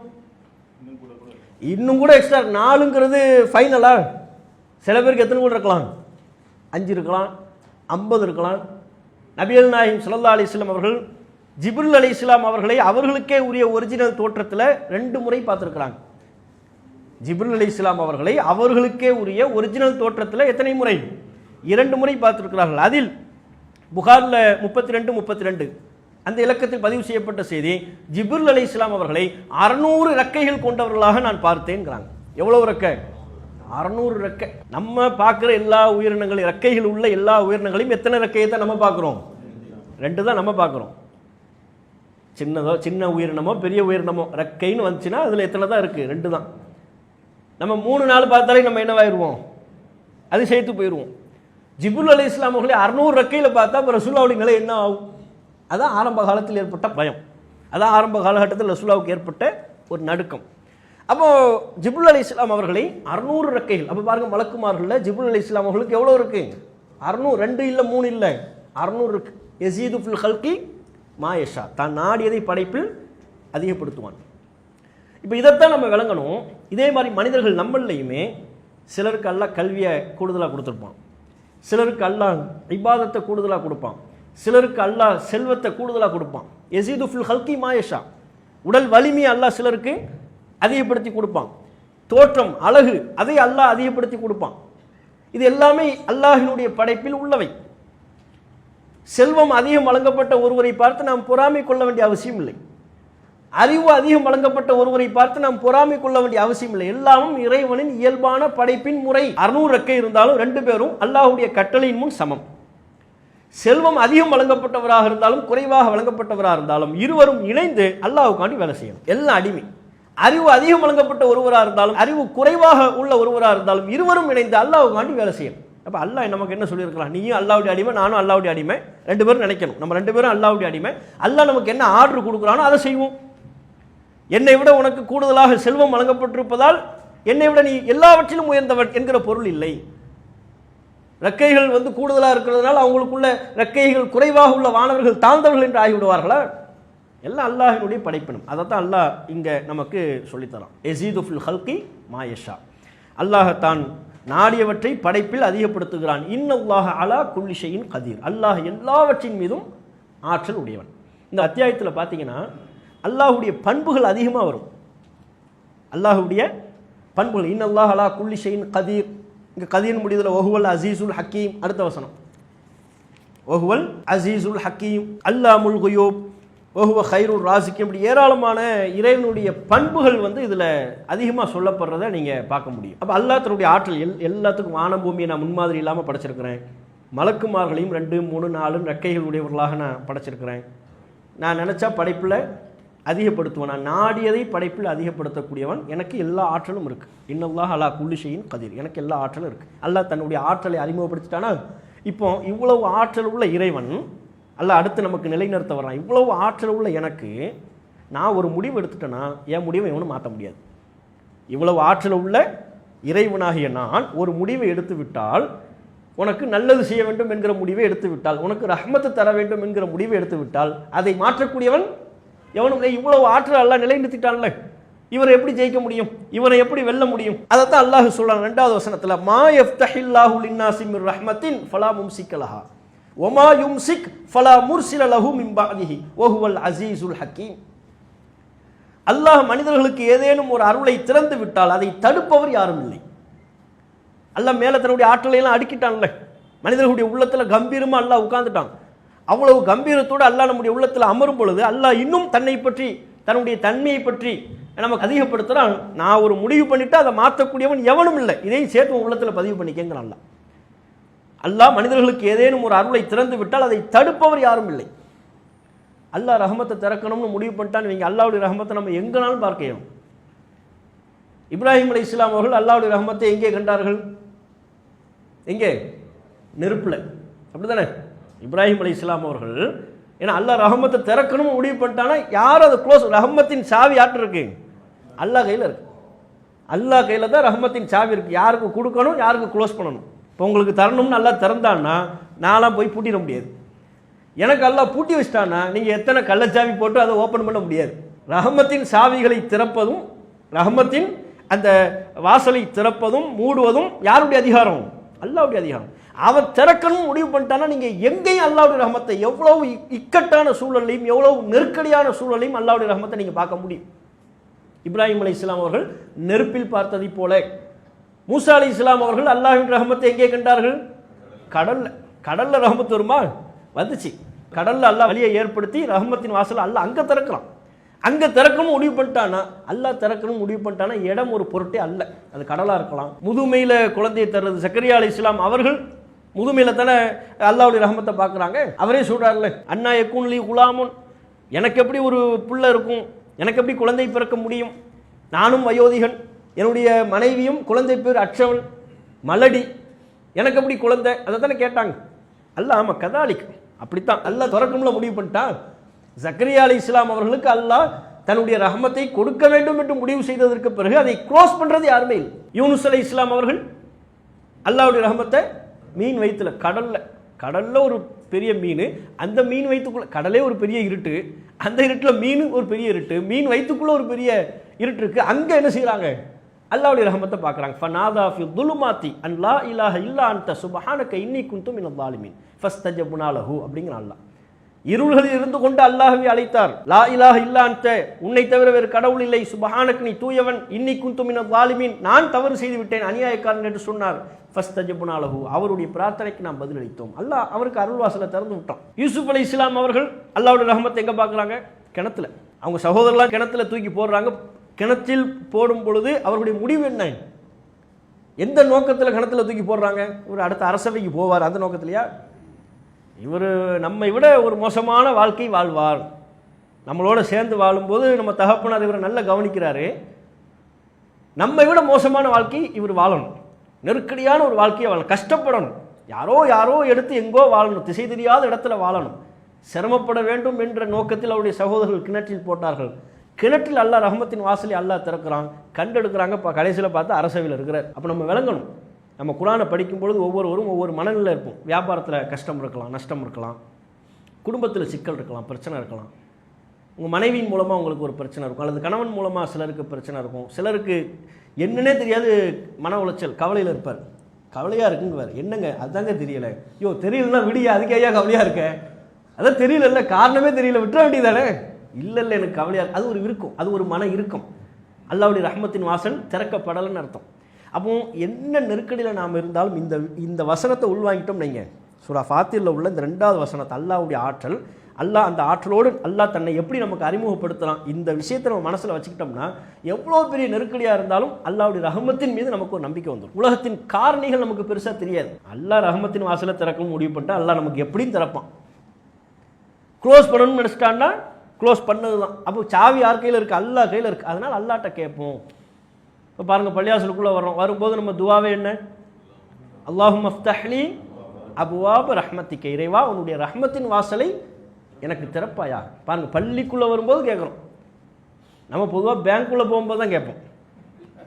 இன்னும் கூட எக்ஸ்ட்ரா 4ங்கிறது ஃபைனலா? சில பேருக்கு எத்தனை கூட இருக்கலாம்? 5 இருக்கலாம், 50 இருக்கலாம். நபிகள் நாயகம் ஸல்லல்லாஹு அலைஹி வஸல்லம் அவர்கள் ஜிப்ரீல் அலைஹிஸ்ஸலாம் அவர்களை அவர்களுக்கே உரிய ஒரிஜினல் தோற்றத்தில் 2 முறை பார்த்துருக்கிறாங்க. ஜிப்ரீல் அலைஹிஸ்ஸலாம் அவர்களை அவர்களுக்கே உரிய ஒரிஜினல் தோற்றத்தில் எத்தனை முறை? 2 முறை பார்த்திருக்கிறார்கள். அதில் புகாரில் 32 அந்த இலக்கத்தில் பதிவு செய்யப்பட்ட செய்தி, ஜிப்ரீல் அலைஹிஸ்ஸலாம் அவர்களை 600 ரெக்கைகள் கொண்டவர்களாக நான் பார்த்தேன்ங்கிறாங்க. எவ்வளவு ரெக்கை? 600 ரெக்கை. நம்ம பார்க்குற எல்லா உயிரினங்களையும், ரெக்கைகள் உள்ள எல்லா உயிரினங்களையும் எத்தனை ரெக்கையை தான் நம்ம பார்க்குறோம்? 2 தான் நம்ம பார்க்குறோம். சின்ன உயிரினமோ பெரிய உயிரினமோ ரெக்கைன்னு வந்துச்சுன்னா அதில் எத்தனை தான் இருக்குது? 2 தான். நம்ம 3 நாள் பார்த்தாலே நம்ம என்னவாயிருவோம்? அது சேர்த்து போயிடுவோம். ஜிப்ரீல் அலைஹிஸ்ஸலாம் அவர்களே 600 ரெக்கையில் பார்த்தா இப்போ ரசூலுல்லாஹ்வுடைய நிலை என்ன ஆகும்? அதான் ஆரம்ப காலத்தில் ஏற்பட்ட பயம், அதான் ஆரம்ப காலகட்டத்தில் ரசூலுல்லாஹ்வுக்கு ஏற்பட்ட ஒரு நடுக்கம். அப்போ ஜிப்ரீல் அலைஹிஸ்ஸலாம் அவர்களை 600 ரெக்கைகள். அப்போ பாருங்க, மலக்குமார்களில் ஜிப்ரீல் அலைஹிஸ்ஸலாம் அவர்களுக்கு எவ்வளோ இருக்கு? 600. 2 இல்லை 3 இல்லை, 600 இருக்கு. யஸீது ஃபில் ஹல்கி மா யஷா, தான் நாடியதை படைப்பில் அதிகப்படுத்துவான். இப்போ இதைத்தான் நம்ம விளங்கணும். இதே மாதிரி மனிதர்கள் நம்மளையுமே சிலருக்கு அல்லாஹ் கல்வியை கூடுதலாக கொடுத்துருப்பான், சிலருக்கு அல்லாஹ் இபாதத்தை கூடுதலாக கொடுப்பான், சிலருக்கு அல்லாஹ் செல்வத்தை கூடுதலாக கொடுப்பான். யஸீது ஃபில் ஹல்கி மா யஷா, உடல் வலிமையை அல்லாஹ் சிலருக்கு அதிகப்படுத்தி கொடுப்பான், தோற்றம் அழகு அதை அல்லாஹ் அதிகப்படுத்தி கொடுப்பான். இது எல்லாமே அல்லாஹ்வினுடைய படைப்பில் உள்ளவை. செல்வம் அதிகம் வழங்கப்பட்ட ஒருவரை பார்த்து நாம் பொறாமை கொள்ள வேண்டிய அவசியம் இல்லை. அறிவு அதிகம் வழங்கப்பட்ட ஒருவரை பார்த்து நாம் பொறாமை கொள்ள வேண்டிய அவசியம் இல்லை. எல்லாமும் இறைவனின் இயல்பான படைப்பின் முறை. 600 ரெக்கை இருந்தாலும் 2 பேரும் அல்லாஹ்வுடைய கட்டளையின் முன் சமம். செல்வம் அதிகம் வழங்கப்பட்டவராக இருந்தாலும் குறைவாக வழங்கப்பட்டவராக இருந்தாலும் இருவரும் இணைந்து அல்லாஹ்வுக்காண்டி வேலை செய்யணும். எல்லாம் அடிமை. அறிவு அதிகம் வழங்கப்பட்ட ஒருவராக இருந்தாலும் அறிவு குறைவாக உள்ள ஒருவராக இருந்தாலும் இருவரும் இணைந்து அல்லாஹ்வுக்காண்டி வேலை செய்யணும். அப்போ அல்லாஹ் நமக்கு என்ன சொல்லியிருக்கலாம்? நீயும் அல்லாஹ்வுடைய அடிமை, நானும் அல்லாஹ்வுடைய அடிமை, 2 பேரும் நினைக்கணும். நம்ம 2 பேரும் அல்லாஹ்வுடைய அடிமை. அல்லாஹ் நமக்கு என்ன ஆர்டர் கொடுக்குறானோ அதை செய்வோம். என்னை விட உனக்கு கூடுதலாக செல்வம் வழங்கப்பட்டிருப்பதால் என்னை விட நீ எல்லாவற்றிலும் உயர்ந்தவன் என்கிற பொருள் இல்லை. ரெக்கைகள் கூடுதலாக இருக்கிறதுனால அவங்களுக்குள்ள ரெக்கைகள் குறைவாக உள்ள வானவர்கள் தாழ்ந்தவர்கள் என்று ஆகிவிடுவார்களா? எல்லாம் அல்லாஹ்வினுடைய படைப்பினம். அதைத்தான் அல்லாஹ் இங்கே நமக்கு சொல்லித்தரான். யஸீது ஃபில் ஹல்கி மா யஷா, அல்லாஹ் தான் நாடியவற்றை படைப்பில் அதிகப்படுத்துகிறான். இன்னல்லாஹ அலா குல்லி ஷைஇன் கதீர், அல்லாஹ் எல்லாவற்றின் மீதும் ஆற்றல் உடையவன். இந்த அத்தியாயத்தில் பார்த்தீங்கன்னா அல்லாஹ்வுடைய பண்புகள் அதிகமாக வரும். அல்லாஹ்வுடைய பண்புகள், இன்னல்லாஹ அலா குல்லி ஷைஇன் கதீர். இங்கே கதீர் முடியதில் வஹுவல் அசீசுல் ஹக்கீம். அடுத்த வசனம் வஹுவல் அசீசுல் ஹக்கீம், அல்லாமுல் குயூப், வஹுவ ஹைருர் ராசிக். இப்படி ஏராளமான இறைவனுடைய பண்புகள் இதில் அதிகமாக சொல்லப்படுறதை நீங்கள் பார்க்க முடியும். அப்போ அல்லாஹ் தன்னுடைய ஆற்றல் எல்லாத்துக்கும் வானம் பூமியை நான் முன்மாதிரி இல்லாமல் படைச்சிருக்கிறேன். மலக்குமார்களையும் 2, 3, 4 ரெக்கைகள் உடையவர்களாக நான் படைச்சிருக்கிறேன். நான் நினச்சா படைப்பில் அதிகப்படுத்துவேன். நான் நாடியதை படைப்பில் அதிகப்படுத்தக்கூடியவன். எனக்கு எல்லா ஆற்றலும் இருக்குது. இன்னல்லாஹ் அலா குல்லி ஷைஇன் கதீர், எனக்கு எல்லா ஆற்றலும் இருக்குது. அல்லாஹ் தன்னுடைய ஆற்றலை அறிமுகப்படுத்திட்டானா, இப்போ இவ்வளவு ஆற்றல் உள்ள இறைவன் அல்லாஹ் அடுத்து நமக்கு நிலைநிறுத்த வர்றான். இவ்வளவு ஆற்றல் உள்ள எனக்கு நான் ஒரு முடிவு எடுத்துட்டேன்னா என் முடிவை எவனும் மாற்ற முடியாது. இவ்வளவு ஆற்றல் உள்ள இறைவனாகிய நான் ஒரு முடிவை எடுத்து விட்டால், உனக்கு நல்லது செய்ய வேண்டும் என்கிற முடிவை எடுத்து விட்டால், உனக்கு ரஹ்மத்து தர வேண்டும் என்கிற முடிவை எடுத்து விட்டால் அதை மாற்றக்கூடியவன் எவனும் இல்லை. இவ்வளவு ஆற்றல் அல்லாஹ் நிலைநிறுத்திட்டான்ல, இவரை எப்படி ஜெயிக்க முடியும்? இவரை எப்படி வெல்ல முடியும்? அதைத்தான் அல்லாஹ் சொல்றான் 2வது வசனத்தில், மா யஃப்தஹில்லாஹு லின்னாஸி மிர் ரஹ்மத்தின் ஃபலா மும்சிக்க லஹா வமா யும்சிக் ஃபலா முர்சில லஹு மின் பஅதிஹி வஹுவல் அஸீஸுல் ஹக்கீம். அல்லாஹ் மனிதர்களுக்கு ஏதேனும் ஒரு அருளை திறந்து விட்டால் அதை தடுப்பவர் யாரும் இல்லை. அல்லாஹ் மேலே தன்னுடைய ஆற்றலை எல்லாம் அடுக்கிட்டான்ல, மனிதர்களுடைய உள்ளத்தில் கம்பீரமாக அல்லாஹ் உட்கார்ந்துட்டான். அவ்வளவு கம்பீரத்தோடு அல்லாஹ் நம்முடைய உள்ளத்தில் அமரும் பொழுது அல்லாஹ் இன்னும் தன்னை பற்றி, தன்னுடைய தன்மையை பற்றி நமக்கு அதிகப்படுத்துகிறான். நான் ஒரு முடிவு பண்ணிட்டு அதை மாற்றக்கூடியவன் எவனும் இல்லை. இதையும் சேர்த்து உள்ளத்தில் பதிவு பண்ணிக்கங்கிறான் அல்லாஹ். அல்லாஹ் மனிதர்களுக்கு ஏதேனும் ஒரு அருளை திறந்து விட்டால் அதை தடுப்பவர் யாரும் இல்லை. அல்லாஹ் ரஹமத்தை திறக்கணும்னு முடிவு பண்ணிட்டான்னு வைங்க, அல்லாஹ்வுடைய ரஹமத்தை நம்ம எங்கனாலும் பார்க்கணும். இப்ராஹிம் அலைஹிஸ்ஸலாம் அவர்கள் அல்லாஹ்வுடைய ரஹமத்தை எங்கே கண்டார்கள்? எங்கே? நெருப்பில். அப்படிதானே? இப்ராஹிம் அலைஹிஸ்ஸலாம் அவர்கள், ஏன்னா அல்லாஹ் ரஹமத்தை திறக்கணும்னு முடிவு பண்ணிட்டானா யார் அதை க்ளோஸ், ரஹமத்தின் சாவி யார்கிட்ட இருக்கு? அல்லாஹ் கையில் இருக்கு. அல்லாஹ் கையில் தான் ரஹமத்தின் சாவி இருக்கு. யாருக்கு கொடுக்கணும், யாருக்கு க்ளோஸ் பண்ணணும். இப்போ உங்களுக்கு தரணும்னு அல்லாஹ் திறந்தான்னா நான்லாம் போய் பூட்டிட முடியாது. எனக்கு அல்லாஹ் பூட்டி வச்சிட்டான்னா நீங்கள் எத்தனை கள்ளச்சாவி போட்டு அதை ஓப்பன் பண்ண முடியாது. ரஹமத்தின் சாவிகளை திறப்பதும், ரஹமத்தின் அந்த வாசலை திறப்பதும் மூடுவதும் யாருடைய அதிகாரம்? அல்லாஹ்வுடைய அதிகாரம். அவர் திறக்கணும் முடிவு பண்ணிட்டானா நீங்கள் எங்கேயும் அல்லாஹ்வுடைய ரஹமத்தை, எவ்வளவு இக்கட்டான சூழலையும் எவ்வளவு நெருக்கடியான சூழலையும் அல்லாஹ்வுடைய ரஹமத்தை நீங்கள் பார்க்க முடியும். இப்ராஹிம் அலைஹிஸ்ஸலாம் அவர்கள் நெருப்பில் பார்த்ததை போல, மூசா அலைஹிஸ்ஸலாம் அவர்கள் அல்லாஹ்வின் ரஹமத்தை எங்கே கண்டார்கள்? கடல்ல ரஹமத் வருமா? வந்துச்சு. கடல்ல அல்லாஹ் வழியை ஏற்படுத்தி ரஹமத்தின் வாசல் அல்லாஹ் அங்க திறக்கலாம். அங்க திறக்கணும் முடிவு பண்ணிட்டானா, அல்லாஹ் திறக்கணும் முடிவு பண்ணிட்டானா இடம் ஒரு பொருட்டே அல்ல. அது கடலா இருக்கலாம். முதுமையில குழந்தையை தர்றது சக்கரியா அலைஹிஸ்ஸலாம் அவர்கள் முதுமையில தானே அல்லாஹ்வுடைய ரஹமத்தை பார்க்குறாங்க. அவரே சொல்றாருல்ல, அன்னா யகுன் லி குலாமுன், எனக்கு எப்படி ஒரு புள்ள இருக்கும், எனக்கு எப்படி குழந்தை பிறக்க முடியும், நானும் வயோதிகன், என்னுடைய மனைவியும் குழந்தை பேர் அற்றவன் மலடி, எனக்கு எப்படி குழந்தை, அதை தானே கேட்டாங்க. அல்லாஹ் ஆமா கதாலிக், அப்படித்தான் அல்லாஹ் திறக்கும்ல முடிவு பண்ணிட்டான். சக்கரியா அலைஹிஸ்ஸலாம் அவர்களுக்கு அல்லாஹ் தன்னுடைய ரஹமத்தை கொடுக்க வேண்டும் என்று முடிவு செய்ததற்கு பிறகு அதை க்ளோஸ் பண்றது யாருமே இல்லை. யூனுஸ் அலைஹிஸ்ஸலாம் அவர்கள் அல்லாஹ்வுடைய ரஹமத்தை மீன் வயிற்றுல கடல்ல ஒரு பெரிய மீன், அந்த மீன் வயிற்றுக்குள்ள கடலே ஒரு பெரிய இருட்டு, அந்த இருட்டுல மீன் ஒரு பெரிய இருட்டு, மீன் வயிற்றுக்குள்ள ஒரு பெரிய இருட்டு இருக்கு. அங்க என்ன செய்யறாங்க? அல்லாஹ்வுடைய ரஹமத்தை பார்க்கறாங்க. ஃபநாதா ஃபி துலுமாத்தி அன் லா இலாஹ இல்லா அன்த சுப்ஹானக இன்னி குன்து மினல் ஸாலிமீன் ஃபஸ்தஜப்னா லஹு அப்படிங்கிற அல்லாஹ் இருள்களில் இருந்து கொண்டு அல்லாஹ்வை அழைத்தார். லா இலாஹ இல்லா அன்த, உன்னை தவிர வேறு கடவுள் இல்லை, சுப்ஹானக நீ தூயவன், இன்னி குன்து மினல் ஸாலிமீன் நான் தவறு செய்து விட்டேன், அநியாயக்காரன் என்று சொன்னார். ஃபஸ்தஜப்னா லஹு, அவருடைய பிரார்த்தனைக்கு நாம் பதிலளித்தோம். அல்லாஹ் அவருக்கு அருள்வாசலை திறந்து விட்டான். யூசுப் அலைஹிஸ்ஸலாம் அவர்கள் அல்லாஹ்வுடைய ரஹமத்தை எங்க பார்க்கறாங்க? கிணத்துல. அவங்க சகோதரர்லாம் கிணத்துல தூக்கி போடுறாங்க. கிணத்தில் போடும் பொழுது அவர்களுடைய முடிவு என்ன? எந்த நோக்கத்தில் கிணத்துல தூக்கி போடுறாங்க? ஒரு அடுத்த அரசவைக்கு போவார், அந்த நோக்கத்திலையா? இவர் நம்மை விட ஒரு மோசமான வாழ்க்கை வாழ்வார், நம்மளோட சேர்ந்து வாழும்போது நம்ம தகப்பனார் இவரை நல்லா கவனிக்கிறாரு, நம்மை விட மோசமான வாழ்க்கை இவர் வாழணும், நெருக்கடியான ஒரு வாழ்க்கையை வாழணும், கஷ்டப்படணும், யாரோ எடுத்து எங்கோ வாழணும், திசை தெரியாத இடத்துல வாழணும், சிரமப்பட வேண்டும் என்ற நோக்கத்தில் அவருடைய சகோதரர்கள் கிணற்றில் போட்டார்கள். கிணற்றில் அல்லாஹ் ரஹமத்தின் வாசலை அல்லாஹ் திறக்கிறான், கண்டெடுக்கிறாங்க. கடைசியில் பார்த்தா அரசவையில் இருக்கிறார். அப்போ நம்ம விளங்கணும், நம்ம குர்ஆனை படிக்கும் பொழுது ஒவ்வொருவரும் ஒவ்வொரு மனநிலையில் இருப்போம். வியாபாரத்தில் கஷ்டம் இருக்கலாம், நஷ்டம் இருக்கலாம், குடும்பத்தில் சிக்கல் இருக்கலாம், பிரச்சனை இருக்கலாம், உங்கள் மனைவியின் மூலமாக உங்களுக்கு ஒரு பிரச்சனை இருக்கும், அல்லது கணவன் மூலமாக சிலருக்கு பிரச்சனை இருக்கும், சிலருக்கு என்னன்னே தெரியாது மன உளைச்சல், கவலையில் இருப்பார். கவலையாக இருக்குங்குவார், என்னங்க அதுதாங்க தெரியலை, ஐயோ தெரியலன்னா விடிய அதுக்கு ஐயா கவலையாக இருக்க, அதான் தெரியல, காரணமே தெரியல, விட்டுற வேண்டியதானே. இல்லை எனக்கு கவலையாக, அது ஒரு இருக்கும், அது ஒரு மன இருக்கும். அல்லாஹ்வுடைய ரஹ்மத்தின் வாசல் திறக்கப்படலைன்னு அர்த்தம். அப்போ என்ன நெருக்கடியில் நாம் இருந்தாலும் இந்த வசனத்தை உள்வாங்கிட்டோம். நீங்கள் சூரா ஃபாத்திரில் உள்ள இந்த 2வது வசனத்தை, அல்லாஹ்வுடைய ஆற்றல், அல்லாஹ் அந்த ஆற்றலோடு அல்லாஹ் தன்னை எப்படி நமக்கு அறிமுகப்படுத்தலாம், இந்த விஷயத்தை நம்ம மனசில் வச்சுக்கிட்டோம்னா எவ்வளோ பெரிய நெருக்கடியாக இருந்தாலும் அல்லாஹ்வுடைய ரஹமத்தின் மீது நமக்கு ஒரு நம்பிக்கை வந்துடும். உலகத்தின் காரணிகள் நமக்கு பெருசாக தெரியாது. அல்லாஹ் ரஹமத்தின் வாசலை திறக்கணும் முடிவு பண்ணிட்டா அல்லாஹ் நமக்கு எப்படியும் திறப்பான். க்ளோஸ் பண்ணணும்னு நினச்சிட்டான்னா க்ளோஸ் பண்ணது தான். அப்போ சாவி யார் கையில் இருக்குது? அல்லாஹ் கையில் இருக்குது. அதனால் அல்லாஹ்ட்ட கேட்போம். இப்போ பாருங்கள், பள்ளியாசலுக்குள்ளே வரும்போது நம்ம துவாவே என்ன? அல்லாஹும்ம ஃப்தஹ்லி அப்வாப ரஹ்மத்திக்க, இறைவா உன்னுடைய ரஹ்மத்தின் வாசலை எனக்கு திறப்பாயா. பாருங்கள், பள்ளிக்குள்ளே வரும்போது கேட்குறோம். நம்ம பொதுவாக பேங்க்குள்ளே போகும்போது தான் கேட்போம்.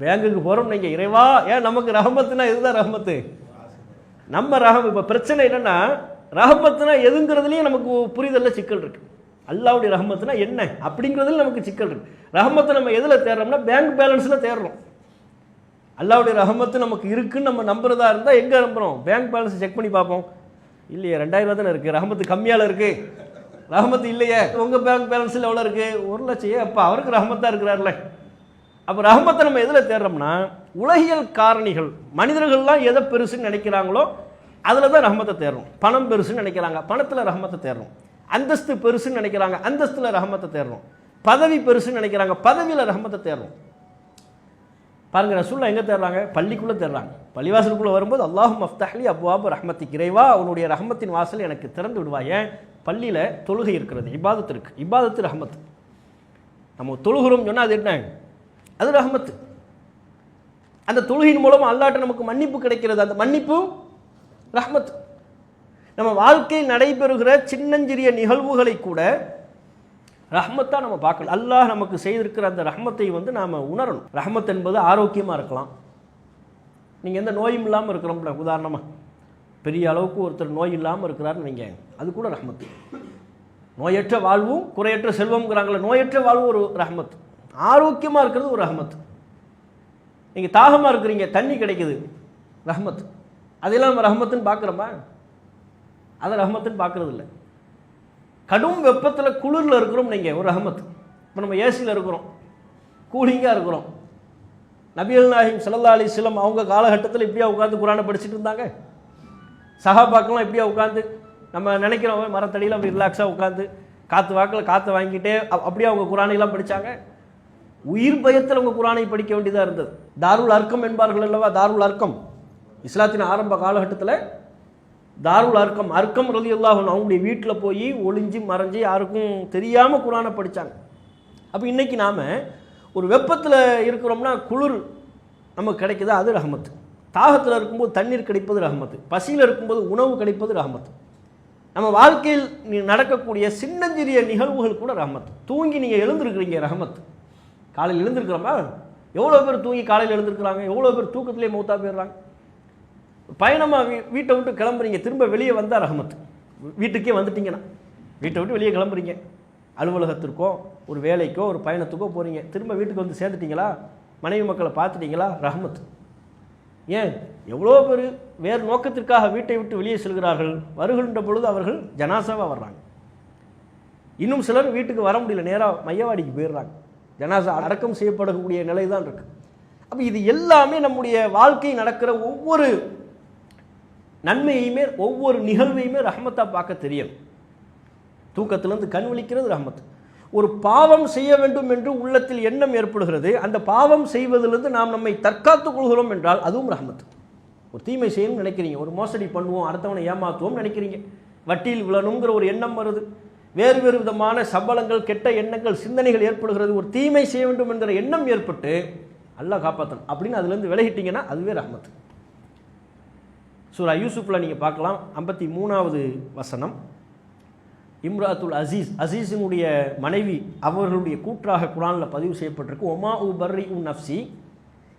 பேங்குக்கு போகிறோம் நீங்கள், இறைவா ஏன் நமக்கு ரஹமத்துனா இதுதான் ரஹமத்து, நம்ம இப்போ பிரச்சனை என்னென்னா ரஹமத்துனா எதுங்கிறதுலையும் நமக்கு புரிதலில் சிக்கல் இருக்குது. அல்லாஹ்வுடைய ரஹமத்துனா என்ன அப்படிங்கிறதுல நமக்கு சிக்கல் இருக்குது. ரஹமத்தை நம்ம எதில் தேடுறோம்னா பேங்க் பேலன்ஸில் தேடுறோம். அல்லாஹ்வுடைய ரஹமத்து நமக்கு இருக்குன்னு நம்ம நம்புறதா இருந்தால் எங்கே நம்புகிறோம்? பேங்க் பேலன்ஸ் செக் பண்ணி பார்ப்போம். இல்லையே 2000 தானே இருக்குது, ரஹமத்து கம்மியால் இருக்குது, ரஹமத்து இல்லையே. உங்கள் பேங்க் பேலன்ஸில் எவ்வளோ இருக்குது? 1 லட்சம். அப்போ அவருக்கு ரஹமத்தாக இருக்கிறார்ல. அப்போ ரஹமத்தை நம்ம எதில் தேடுறோம்னா உலகியல் காரணிகள், மனிதர்கள்லாம் எதை பெருசுன்னு நினைக்கிறாங்களோ அதில் தான் ரஹமத்தை தேடுறோம். பணம் பெருசுன்னு நினைக்கிறாங்க, பணத்தில் ரஹமத்தை தேடுறோம். அந்தஸ்து பெருசுன்னு நினைக்கிறாங்க, அந்தஸ்தில் ரஹமத்தை தேடுறோம். பதவி பெருசுன்னு நினைக்கிறாங்க, பதவியில் ரஹமத்தை தேடுறோம். பாருங்க, ரசூலுல்லாஹ் எங்கே தேடுறாங்க? பள்ளிக்குள்ளே தேடுறாங்க. பள்ளிவாசலுக்குள்ளே வரும்போது அல்லாஹும்ம ஃப்தஹ்லி அப்வாப ரஹ்மத்திக், இறைவா உன்னுடைய ரஹமத்தின் வாசல் எனக்கு திறந்து விடுவாய். ஏன்? பள்ளியில் தொழுகை இருக்கிறது, இபாதத்து இருக்குது, இபாதத்து ரஹமத்து. நம்ம தொழுகிறோம் சொன்னால் அது என்ன? அது ரஹமத்து. அந்த தொழுகையின் மூலம் அல்லாஹ்ட்ட நமக்கு மன்னிப்பு கிடைக்கிறது, அந்த மன்னிப்பு ரஹமத்து. நம்ம வாழ்க்கையில் நடைபெறுகிற சின்னஞ்சிறிய நிகழ்வுகளை கூட ரஹ்மத்தாக நம்ம பார்க்கணும். அல்லாஹ் நமக்கு செய்திருக்கிற அந்த ரஹ்மத்தை நாம் உணரணும். ரஹ்மத் என்பது ஆரோக்கியமாக இருக்கலாம். நீங்கள் எந்த நோயும் இல்லாமல் இருக்கிறோம்ல, உதாரணமாக பெரிய அளவுக்கு ஒருத்தர் நோய் இல்லாமல் இருக்கிறாருன்னு வைங்க, அது கூட ரஹ்மத்து. நோயற்ற வாழ்வும் குறையற்ற செல்வம்ங்கிறாங்களே, நோயற்ற வாழ்வு ஒரு ரஹ்மத். ஆரோக்கியமாக இருக்கிறது ஒரு ரஹ்மத். நீங்கள் தாகமாக இருக்கிறீங்க, தண்ணி கிடைக்குது, ரஹ்மத். அதெல்லாம் நம்ம ரஹ்மத்துன்னு பார்க்குறோமா? அதை ரஹ்மத்துன்னு பார்க்குறது இல்லை. கடும் வெப்பத்தில் குளிரில் இருக்கிறோம் நீங்கள், ஒரு ரஹ்மத். இப்போ நம்ம ஏசியில் இருக்கிறோம், கூலிங்காக இருக்கிறோம். நபிகள் நாயகம் ஸல்லல்லாஹு அலைஹி வஸல்லம் அவங்க காலகட்டத்தில் இப்படியா உட்காந்து குர்ஆனை படிச்சுட்டு இருந்தாங்க? சஹாபாக்கெல்லாம் இப்படியா உட்காந்து நம்ம நினைக்கிறோம் மரத்தடியில் அப்படி ரிலாக்ஸாக உட்காந்து காற்று வாக்கில் காற்றை வாங்கிட்டே அப்படியே அவங்க குரானையெல்லாம் படித்தாங்க. உயிர் பயத்தில் அவங்க குரானை படிக்க வேண்டியதாக இருந்தது. தாருல் அர்க்கம் என்பார்கள் அல்லவா, தாருல் அர்க்கம் இஸ்லாத்தின் ஆரம்ப காலகட்டத்தில் தாருல் அர்க்கம் அர்க்கம் ரலியல்லாஹு அன்ஹு அவங்களுடைய வீட்டில் போய் ஒளிஞ்சு மறைஞ்சு யாருக்கும் தெரியாமல் குரானை படித்தாங்க. அப்போ இன்றைக்கி நாம் ஒரு வெப்பத்தில் இருக்கிறோம்னா குளிர் நமக்கு கிடைக்குதா, அது ரஹமத்து. தாகத்தில் இருக்கும்போது தண்ணீர் கிடைப்பது ரஹமத்து. பசியில் இருக்கும்போது உணவு கிடைப்பது ரஹமத்து. நம்ம வாழ்க்கையில் நடக்கக்கூடிய சின்னஞ்சிறிய நிகழ்வுகள் கூட ரஹமத்து. தூங்கி நீங்கள் எழுந்திருக்கிறீங்க ரஹமத்து. காலையில் எழுந்திருக்கிறோமா, எவ்வளோ பேர் தூங்கி காலையில் எழுந்திருக்கிறாங்க, எவ்வளோ பேர் தூக்கத்திலே மௌத்தா போயிடுறாங்க. பயணமாக வீட்டை விட்டு கிளம்புறீங்க, திரும்ப வெளியே வந்தால் ரஹமத்து. வீட்டுக்கே வந்துட்டீங்கன்னா, வீட்டை விட்டு வெளியே கிளம்புறீங்க, அலுவலகத்திற்கோ ஒரு வேலைக்கோ ஒரு பயணத்துக்கோ போகிறீங்க, திரும்ப வீட்டுக்கு வந்து சேர்ந்துட்டீங்களா, மனைவி மக்களை பார்த்துட்டீங்களா, ரஹமத்து. ஏன் எவ்வளோ பேர் வேறு நோக்கத்திற்காக வீட்டை விட்டு வெளியே செல்கிறார்கள், வருகின்ற பொழுது அவர்கள் ஜனாசாவாக வர்றாங்க. இன்னும் சிலர் வீட்டுக்கு வர முடியல, நேராக மையவாடிக்கு போயிடுறாங்க, ஜனாசா அடக்கம் செய்யப்படக்கூடிய நிலை தான் இருக்குது. அப்போ இது எல்லாமே நம்முடைய வாழ்க்கை நடக்கிற ஒவ்வொரு நன்மையுமே ஒவ்வொரு நிகழ்வையுமே ரஹமத்தாக பார்க்க தெரியும். தூக்கத்திலிருந்து கண் விழிக்கிறது ரஹமத். ஒரு பாவம் செய்ய வேண்டும் என்று உள்ளத்தில் எண்ணம் ஏற்படுகிறது, அந்த பாவம் செய்வதிலிருந்து நாம் நம்மை தற்காத்துக் கொள்கிறோம் என்றால் அதுவும் ரஹமத். ஒரு தீமை செய்யணும்னு நினைக்கிறீங்க, ஒரு மோசடி பண்ணுவோம், அடுத்தவனை ஏமாற்றுவோம் நினைக்கிறீங்க, வட்டியில் விழணுங்கிற ஒரு எண்ணம் வருது, வேறு வேறு விதமான சபலங்கள் கெட்ட எண்ணங்கள் சிந்தனைகள் ஏற்படுகிறது, ஒரு தீமை செய்ய வேண்டும் என்கிற எண்ணம் ஏற்பட்டு அல்லாஹ் காப்பாற்றணும் அப்படின்னு அதுலேருந்து விலகிட்டீங்கன்னா அதுவே ரஹமத். சூரா யூசுஃபில் நீங்கள் பார்க்கலாம், 53வது வசனம். இம்ராத்துல் அசீஸ், அசீஸினுடைய மனைவி அவர்களுடைய கூற்றாக குரானில் பதிவு செய்யப்பட்டிருக்கு. ஒமா உ பர்ரி உன் நஃப்சி,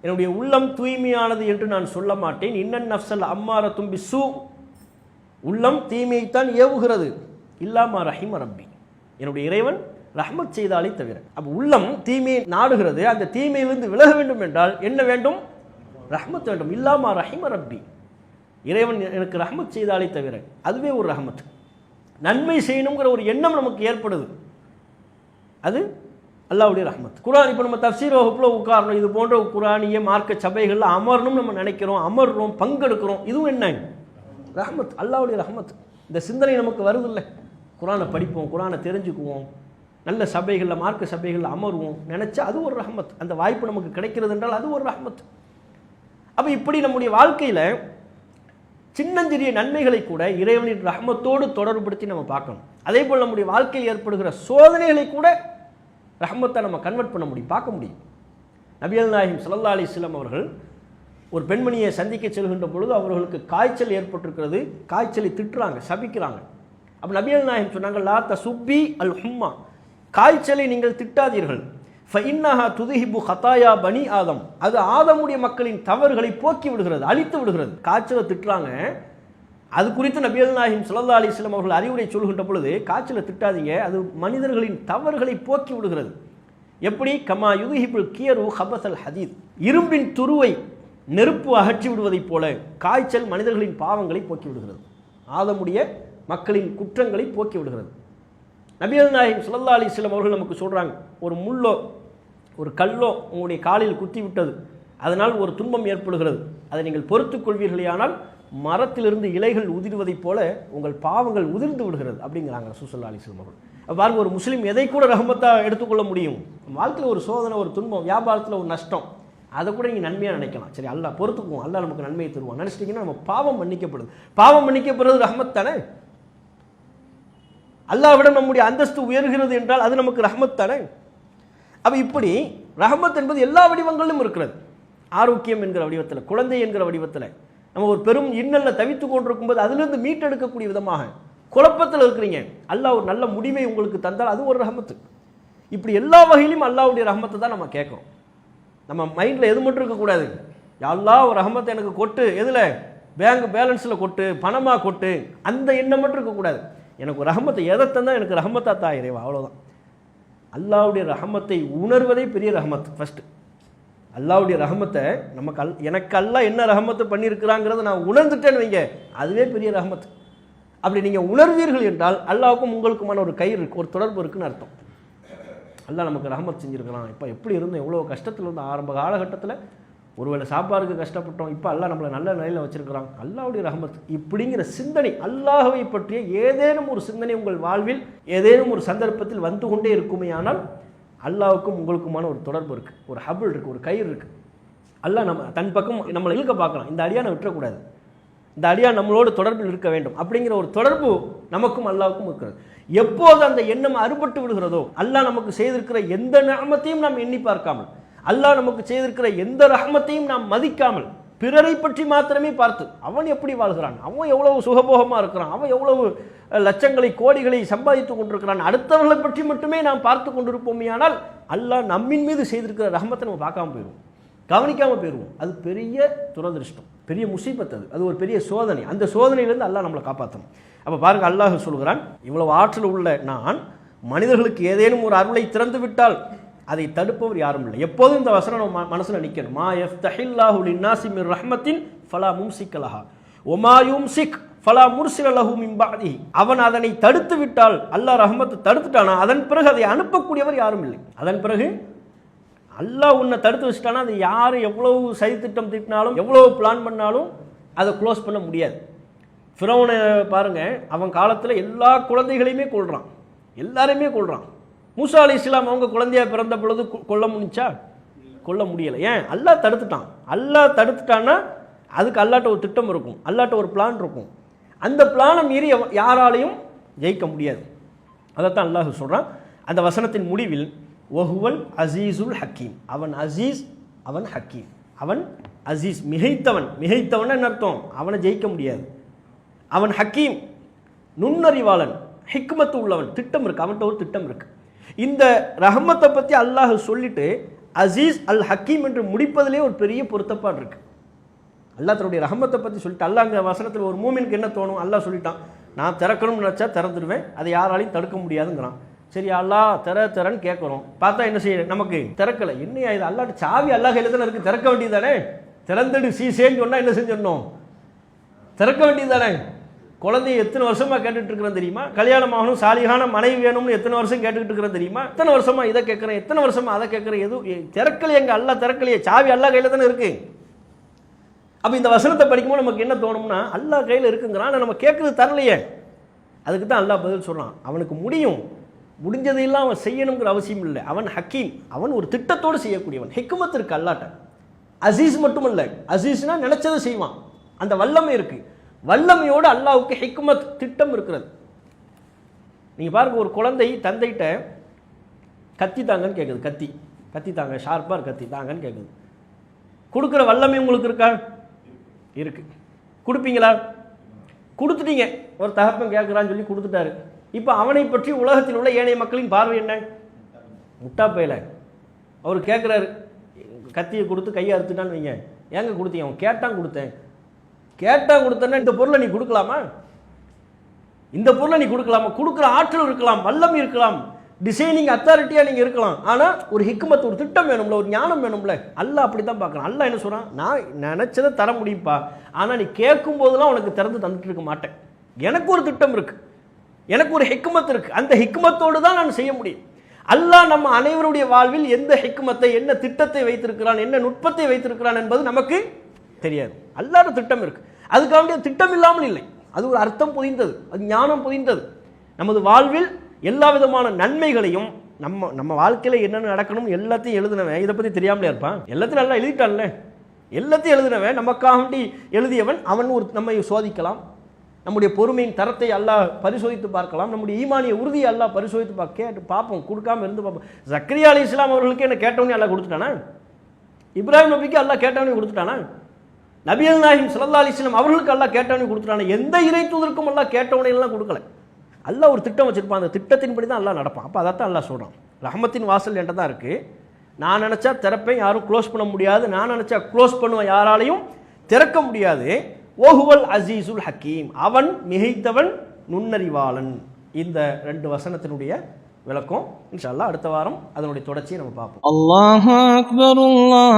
என்னுடைய உள்ளம் தூய்மையானது என்று நான் சொல்ல மாட்டேன். இன்னன் நஃப்சல் அம்மார தும்பி சூ, உள்ளம் தீமையைத்தான் ஏவுகிறது. இல்லாமா ரஹிம ரப்பி, என்னுடைய இறைவன் ரஹ்மத் செய்தாலே தவிர. அப்போ உள்ளம் தீமையை நாடுகிறது, அந்த தீமையிலிருந்து விலக வேண்டும் என்றால் என்ன வேண்டும்? ரஹ்மத் வேண்டும். இல்லாமா ரஹிம ரப்பி, இறைவன் எனக்கு ரஹ்மத் செய்தாலே தவிர, அதுவே ஒரு ரஹ்மத். நன்மை செய்யணுங்கிற ஒரு எண்ணம் நமக்கு ஏற்படுது, அது அல்லாஹ்வுடைய ரஹ்மத். குரான் இப்போ நம்ம தஃப்சீர் வகுப்பில் உட்காரணும், இது போன்ற குரானிய மார்க்க சபைகளில் அமரணும் நம்ம நினைக்கிறோம், அமர்றோம், பங்கெடுக்கிறோம், இதுவும் என்ன? ரஹ்மத், அல்லாஹ்வுடைய ரஹ்மத். இந்த சிந்தனை நமக்கு வருதில்லை, குரானை படிப்போம், குரானை தெரிஞ்சுக்குவோம், நல்ல சபைகளில் மார்க்க சபைகளில் அமருவோம் நினச்சா அது ஒரு ரஹ்மத். அந்த வாய்ப்பு நமக்கு கிடைக்கிறது என்றால் அது ஒரு ரஹ்மத். அப்போ இப்படி நம்முடைய வாழ்க்கையில் சின்னஞ்சிறிய நன்மைகளை கூட இறைவனின் ரஹ்மத்தோடு தொடர்புபடுத்தி நம்ம பார்க்கணும். அதே போல் நம்முடைய வாழ்க்கையில் ஏற்படுகிற சோதனைகளை கூட ரஹ்மத்தை நம்ம கன்வெர்ட் பண்ண முடியும், பார்க்க முடியும். நபிகள் நாயகம் ஸல்லல்லாஹு அலைஹி வஸல்லம் அவர்கள் ஒரு பெண்மணியை சந்திக்க செல்கின்ற பொழுது அவர்களுக்கு காய்ச்சல் ஏற்பட்டிருக்கிறது, காய்ச்சலை திட்டுறாங்க, சபிக்கிறாங்க. அப்போ நபிகள் நாயகம் சொன்னாங்க, லா தசுப்பி அல் ஹும்மா, காய்ச்சலை நீங்கள் திட்டாதீர்கள், ஃபஇன்னஹா துதிஹிபு ஹதாயா பனி ஆதம், அது ஆதமுடைய மக்களின் தவறுகளை போக்கி விடுகிறது, அழித்து விடுகிறது. காய்ச்சலை திட்டுறாங்க, அது குறித்து நபிகள் நாயகம் ஸல்லல்லாஹு அலைஹி வஸல்லம் அவர்கள் அறிவுரை சொல்கின்ற பொழுது, காய்ச்சலை திட்டாதீங்க, அது மனிதர்களின் தவறுகளை போக்கி விடுகிறது. எப்படி? கமா யுதுஹிபுல் கியரு ஹபஸல் ஹதீத், இரும்பின் துருவை நெருப்பு அகற்றி விடுவதைப் போல காய்ச்சல் மனிதர்களின் பாவங்களை போக்கி விடுகிறது, ஆதமுடைய மக்களின் குற்றங்களை போக்கி விடுகிறது. நபிகள் நாயகம் ஸல்லல்லாஹு அலைஹி வஸல்லம் அவர்கள் நமக்கு சொல்கிறாங்க, ஒரு முள்ளோ ஒரு கல்லோ உங்களுடைய காலில் குத்தி விட்டது, அதனால் ஒரு துன்பம் ஏற்படுகிறது, அதை நீங்கள் பொறுத்துக் கொள்வீர்களேயானால் மரத்திலிருந்து இலைகள் உதிர்வதைப் போல உங்கள் பாவங்கள் உதிர்ந்து விடுகிறது அப்படிங்கிறாங்க ரசூலுல்லாஹி அலைஹி வஸல்லம் அவர்கள். பாருங்க, ஒரு முஸ்லீம் எதை கூட ரஹமத்தாக எடுத்துக்கொள்ள முடியும்? வாழ்க்கையில் ஒரு சோதனை, ஒரு துன்பம், வியாபாரத்தில் ஒரு நஷ்டம், அதை கூட நீங்கள் நன்மையாக நினைக்கலாம். சரி, அல்லாஹ் பொறுத்துக்குவோம், அல்லாஹ் நமக்கு நன்மையை தருவான் நினச்சிட்டிங்கன்னா நம்ம பாவம் மன்னிக்கப்படுது. பாவம் மன்னிக்கப்படுறது ரஹமத் தானே? அல்லாஹ்விடம் நம்முடைய அந்தஸ்து உயர்கிறது என்றால் அது நமக்கு ரஹமத் தானே? அப்போ இப்படி ரஹமத் என்பது எல்லா வடிவங்களிலும் இருக்கிறது. ஆரோக்கியம் என்கிற வடிவத்தில், குழந்தை என்கிற வடிவத்தில், நம்ம ஒரு பெரும் இன்னல்ல தவித்து கொண்டிருக்கும் போது அதிலிருந்து மீட்டெடுக்கக்கூடிய விதமாக, குழப்பத்தில் இருக்கிறீங்க, அல்லாஹ் ஒரு நல்ல முடிவை உங்களுக்கு தந்தால் அது ஒரு ரஹமத்து. இப்படி எல்லா வகையிலும் அல்லாஹ்வுடைய ரஹமத்தை தான் நம்ம கேட்குறோம். நம்ம மைண்டில் எது மட்டும் இருக்கக்கூடாது, அல்லாஹ் ஒரு ரஹமத்தை எனக்கு கொட்டு, எதில்? பேங்க் பேலன்ஸில் கொட்டு, பணமாக கொட்டு, அந்த எண்ணம் மட்டும் இருக்கக்கூடாது. எனக்கு ரஹமத்தை எதை தந்தால் எனக்கு ரஹமத்தா தா இறைவா, அவ்வளோதான். அல்லாஹ்வுடைய ரஹமத்தை உணர்வதே பெரிய ரஹமத். ஃபஸ்ட்டு அல்லாஹ்வுடைய ரஹமத்தை நமக்கு எனக்கு அல்லாஹ் என்ன ரஹமத்தை பண்ணியிருக்கிறாங்கிறத நான் உணர்ந்துட்டேன்னு வைங்க, அதுவே பெரிய ரஹமத். அப்படி நீங்கள் உணர்வீர்கள் என்றால் அல்லாஹ்வுக்கும் உங்களுக்குமான ஒரு கயிறு இருக்குது, ஒரு தொடர்பு இருக்குன்னு அர்த்தம். அல்லாஹ் நமக்கு ரஹமத் செஞ்சுருக்கிறான். இப்போ எப்படி இருந்தோம், எவ்வளோ கஷ்டத்தில் இருந்தோம், ஆரம்ப காலகட்டத்தில் ஒருவேளை சாப்பாடுக்கு கஷ்டப்பட்டோம், இப்போ அல்லாஹ் நம்மளை நல்ல நிலையில் வச்சிருக்கிறான், அல்லாஹ்வுடைய ரஹ்மத் இப்படிங்கிற சிந்தனை, அல்லாஹ்வை பற்றிய ஏதேனும் ஒரு சிந்தனை உங்கள் வாழ்வில் ஏதேனும் ஒரு சந்தர்ப்பத்தில் வந்து கொண்டே இருக்குமேயானால் அல்லாஹ்வுக்கும் உங்களுக்குமான ஒரு தொடர்பு இருக்குது, ஒரு ஹபிள் இருக்குது, ஒரு கயிறு இருக்குது. அல்லாஹ் நம்ம தன் பக்கம் நம்மளை இழுக்க பார்க்கலாம், இந்த அடியானை விட்டுறக்கூடாது, இந்த அடியான் நம்மளோடு தொடர்பில் இருக்க வேண்டும் அப்படிங்கிற ஒரு தொடர்பு நமக்கும் அல்லாஹ்வுக்கும் இருக்கிறது. எப்போது அந்த எண்ணம் அறுபட்டு விடுகிறதோ, அல்லாஹ் நமக்கு செய்திருக்கிற எந்த நிஅமத்தையும் நாம் எண்ணி பார்க்காமல், அல்லாஹ் நமக்கு செய்திருக்கிற எந்த ரஹ்மத்தையும் நாம் மதிக்காமல், பிறரை பற்றி மாத்திரமே பார்த்து அவன் எப்படி வாழ்கிறான், அவன் எவ்வளவு சுகபோகமாக இருக்கிறான், அவன் எவ்வளவு லட்சங்களை கோடிகளை சம்பாதித்து கொண்டிருக்கிறான், அடுத்தவர்களை பற்றி மட்டுமே நாம் பார்த்து கொண்டிருப்போமேயானால் அல்லாஹ் நம்மின் மீது செய்திருக்கிற ரஹ்மத்தை நம்ம பார்க்காம போயிடுவோம், கவனிக்காமல் போயிடுவோம். அது பெரிய துரதிருஷ்டம், பெரிய முசீபத், அது ஒரு பெரிய சோதனை. அந்த சோதனையிலேருந்து அல்லாஹ் நம்மளை காப்பாற்றணும். அப்போ பாருங்க, அல்லாஹ் சொல்கிறான், இவ்வளவு ஆற்றல் உள்ள நான் மனிதர்களுக்கு ஏதேனும் ஒரு அருளை திறந்து விட்டால் அதை தடுப்பவர் யாரும் இல்லை. எப்போதும் இந்த வசனம் நம்ம மனசில் நிற்கணும். மா யஃப்தஹில்லாஹு லின்னாஸி மிர் ரஹ்மத்தின் ஃபலா மும்சிக லஹா வமா யும்சிக் ஃபலா முர்சில லஹு மின் பஅதிஹி. அவன் அதனை தடுத்து விட்டால், அல்லாஹ் ரஹ்மத்தை தடுத்துட்டானா, அதன் பிறகு அதை அனுப்பக்கூடியவர் யாரும் இல்லை. அதன் பிறகு அல்லாஹ் உன்னை தடுத்து வச்சுட்டானா, அது யார் எவ்வளவு சதித்திட்டம் தீட்டினாலும் எவ்வளவு பிளான் பண்ணாலும் அதை க்ளோஸ் பண்ண முடியாது. ஃபிரௌனை பாருங்க, அவன் காலத்தில் எல்லா குழந்தைகளையுமே கொள்றான், எல்லாரையுமே கொள்றான். மூசா அலைஹிஸ்ஸலாம் அவங்க குழந்தையா பிறந்த பொழுது கொல்ல முடிஞ்சா? கொல்ல முடியலை. ஏன்? அல்லாஹ் தடுத்துட்டான். அல்லாஹ் தடுத்துட்டான்னா அதுக்கு அல்லாட்ட ஒரு திட்டம் இருக்கும், அல்லாட்ட ஒரு பிளான் இருக்கும். அந்த பிளானை மீறி யாராலையும் ஜெயிக்க முடியாது. அதைத்தான் அல்லாஹ் சொல்றான் அந்த வசனத்தின் முடிவில், வஹுவல் அசீசுல் ஹக்கீம். அவன் அசீஸ், அவன் ஹக்கீம். அவன் அசீஸ், மிகைத்தவன். மிகைத்தவன் என்ன அர்த்தம்? அவனை ஜெயிக்க முடியாது. அவன் ஹக்கீம், நுண்ணறிவாளன், ஹிக்மத்து உள்ளவன். திட்டம் இருக்கு, அவன்கிட்ட ஒரு திட்டம் இருக்கு. இந்த ரஹ்மத்தை பற்றி அல்லாஹ் சொல்லிட்டு அசீஸ் அல் ஹக்கீம் என்று முடிப்பதிலே ஒரு பெரிய பொருத்தப்பாடு இருக்கு. அல்லாஹ் தன்னுடைய ரஹ்மத்தை பற்றி சொல்லிட்டு, அல்லாஹ் அங்கே வசனத்தில் ஒரு மூமினுக்கு என்ன தோணும்? அல்லாஹ் சொல்லிட்டான், நான் திறக்கணும்னு நினச்சா திறந்துடுவேன், அதை யாராலையும் தடுக்க முடியாதுங்கிறான். சரி, அல்லாஹ் திறன்னு கேட்குறோம், பார்த்தா என்ன செய்ய, நமக்கு திறக்கலை. என்னையா இது? அல்லாஹ் சாவி அல்லாஹ் கையில் தானே இருக்குது, திறக்க வேண்டியதானே? திறந்துடு சீசேன்னு சொன்னால் என்ன செஞ்சிடணும்? திறக்க வேண்டியதானே? குழந்தைய எத்தனை வருஷமா கேட்டுட்டு இருக்கிறேன் தெரியுமா? கல்யாணம் ஆகணும், சாலிகான மனைவி வேணும்னு எத்தனை வருஷம் கேட்டுக்கிட்டு இருக்கிறேன் தெரியுமா? எத்தனை வருஷமா இதை கேட்குறேன், எத்தனை வருஷமா அதை கேட்குறேன், எதுவும் திறக்கலையே. எங்க அல்லாஹ் திறக்கலையே, சாவி அல்லாஹ் கையில் தானே இருக்கு. அப்போ இந்த வசனத்தை படிக்கும்போது நமக்கு என்ன தோணும்னா, அல்லாஹ் கையில் இருக்குங்கிறான், நம்ம கேட்குறது தரலையே. அதுக்கு தான் அல்லாஹ் பதில் சொல்கிறான், அவனுக்கு முடியும், முடிஞ்சதையெல்லாம் அவன் செய்யணுங்கிற அவசியம் இல்லை. அவன் ஹக்கீம், அவன் ஒரு திட்டத்தோடு செய்யக்கூடியவன். ஹிக்மத் இருக்கு அல்லாட்ட. அசீஸ் மட்டுமல்ல, அசீஸ்னா நினைச்சதை செய்வான், அந்த வல்லமை இருக்கு. வல்லமையோடு அல்லாஹ்வுக்கு ஹிக்மத், திட்டம் இருக்கிறது. நீங்கள் பாருங்க, ஒரு குழந்தை தந்தைகிட்ட கத்தி தாங்கன்னு கேட்குது, கத்தி தாங்க, ஷார்ப்பாக கத்தி தாங்கன்னு கேட்குது. கொடுக்குற வல்லமை உங்களுக்கு இருக்கா? இருக்கு. கொடுப்பீங்களா? கொடுத்துட்டீங்க. ஒரு தகப்பன் கேட்குறான்னு சொல்லி கொடுத்துட்டாரு. இப்போ அவனை பற்றி உலகத்தில் உள்ள ஏனைய மக்களின் பார்வை என்ன? முட்டா பையல. அவர் கேட்குறாரு, கத்தியை கொடுத்து கையை அறுத்துட்டான்னு வைங்க, ஏங்க கொடுத்தீங்க? அவன் கேட்டான் கொடுத்தேன்னா இந்த பொருளை நீ கொடுக்கலாமா? இந்த பொருளை நீ கொடுக்கலாமா? கொடுக்குற ஆற்றல் இருக்கலாம், வல்லமை இருக்கலாம், டிசைனிங் அத்தாரிட்டியாக நீங்கள் இருக்கலாம். ஆனால் ஒரு ஹிக்மத், ஒரு திட்டம் வேணும்ல, ஒரு ஞானம் வேணும்ல. அல்லாஹ் அப்படி தான் பார்க்குறான். அல்லாஹ் என்ன சொல்கிறான்? நான் நினச்சதை தர முடியும்ப்பா, ஆனால் நீ கேட்கும் போதெல்லாம் உனக்கு திறந்து தந்துட்டு இருக்க மாட்டேன். எனக்கு ஒரு திட்டம் இருக்குது, எனக்கு ஒரு ஹிக்மத் இருக்குது, அந்த ஹிக்மத்தோடு தான் நான் செய்ய முடியும். அல்லாஹ் நம்ம அனைவருடைய வாழ்வில் எந்த ஹிக்மத்தை, என்ன திட்டத்தை வைத்திருக்கிறான், என்ன நுட்பத்தை வைத்திருக்கிறான் என்பது நமக்கு தெரியாது. அல்லாஹ்வுடைய திட்டம் இருக்குது, அதுக்காக திட்டம் இல்லாமல் இல்லை. அது ஒரு அர்த்தம் புதிந்தது, அது ஞானம் புதிந்தது. நமது வாழ்வில் எல்லா விதமான நன்மைகளையும், நம்ம வாழ்க்கையில் என்னென்ன நடக்கணும் எல்லாத்தையும் எழுதினவன் இதை பற்றி தெரியாமலே இருப்பான்? எல்லாத்தையும் நல்லா எழுதிட்டான்ல, எல்லாத்தையும் எழுதினவன், நமக்காக எழுதியவன். அவன் நம்மை சோதிக்கலாம், நம்முடைய பொறுமையின் தரத்தை அல்லாஹ் பரிசோதித்து பார்க்கலாம், நம்முடைய ஈமானிய உறுதியை அல்லாஹ் பரிசோதித்து பார்ப்போம், கொடுக்காம இருந்து பார்ப்போம். ஜக்கரியா அலைஹிஸ்ஸலாம் அவர்களுக்கு என்ன கேட்டவனே அல்லாஹ் கொடுத்துட்டானா? இப்ராஹிம் நபிக்கு அல்லாஹ் கேட்டவனே கொடுத்துட்டானா? நபிகள் நாயகம் ஸல்லல்லாஹு அலைஹி வஸல்லம் அவர்களுக்கு அல்லாஹ் கேட்டவனே கொடுத்துட்டானா? எந்த இறை தூதருக்கும் அல்லாஹ் கேட்டவனே எல்லாம் கொடுக்கல. அல்லாஹ் ஒரு திட்டம் வச்சிருப்பான், அந்த திட்டத்தின்படி தான் அல்லாஹ் நடப்பான். அப்போ அதைத்தான் அல்லாஹ் சொல்கிறான், ரஹமத்தின் வாசல் என்கிட்ட தான் இருக்குது, நான் நினச்சா திறப்பேன், யாரும் க்ளோஸ் பண்ண முடியாது, நான் நினச்சா க்ளோஸ் பண்ணுவேன், யாராலையும் திறக்க முடியாது. ஓஹுவல் அசீசுல் ஹக்கீம், அவன் மிகைத்தவன், நுண்ணறிவாளன். இந்த 2 வசனத்தினுடைய விளக்கம் இன்ஷா அல்லாஹ் அடுத்த வாரம் அதனுடைய தொடர்ச்சியை நம்ம பார்ப்போம். அல்லாஹு அக்பர், அல்லாஹு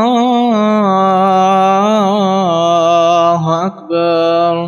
அக்பர்.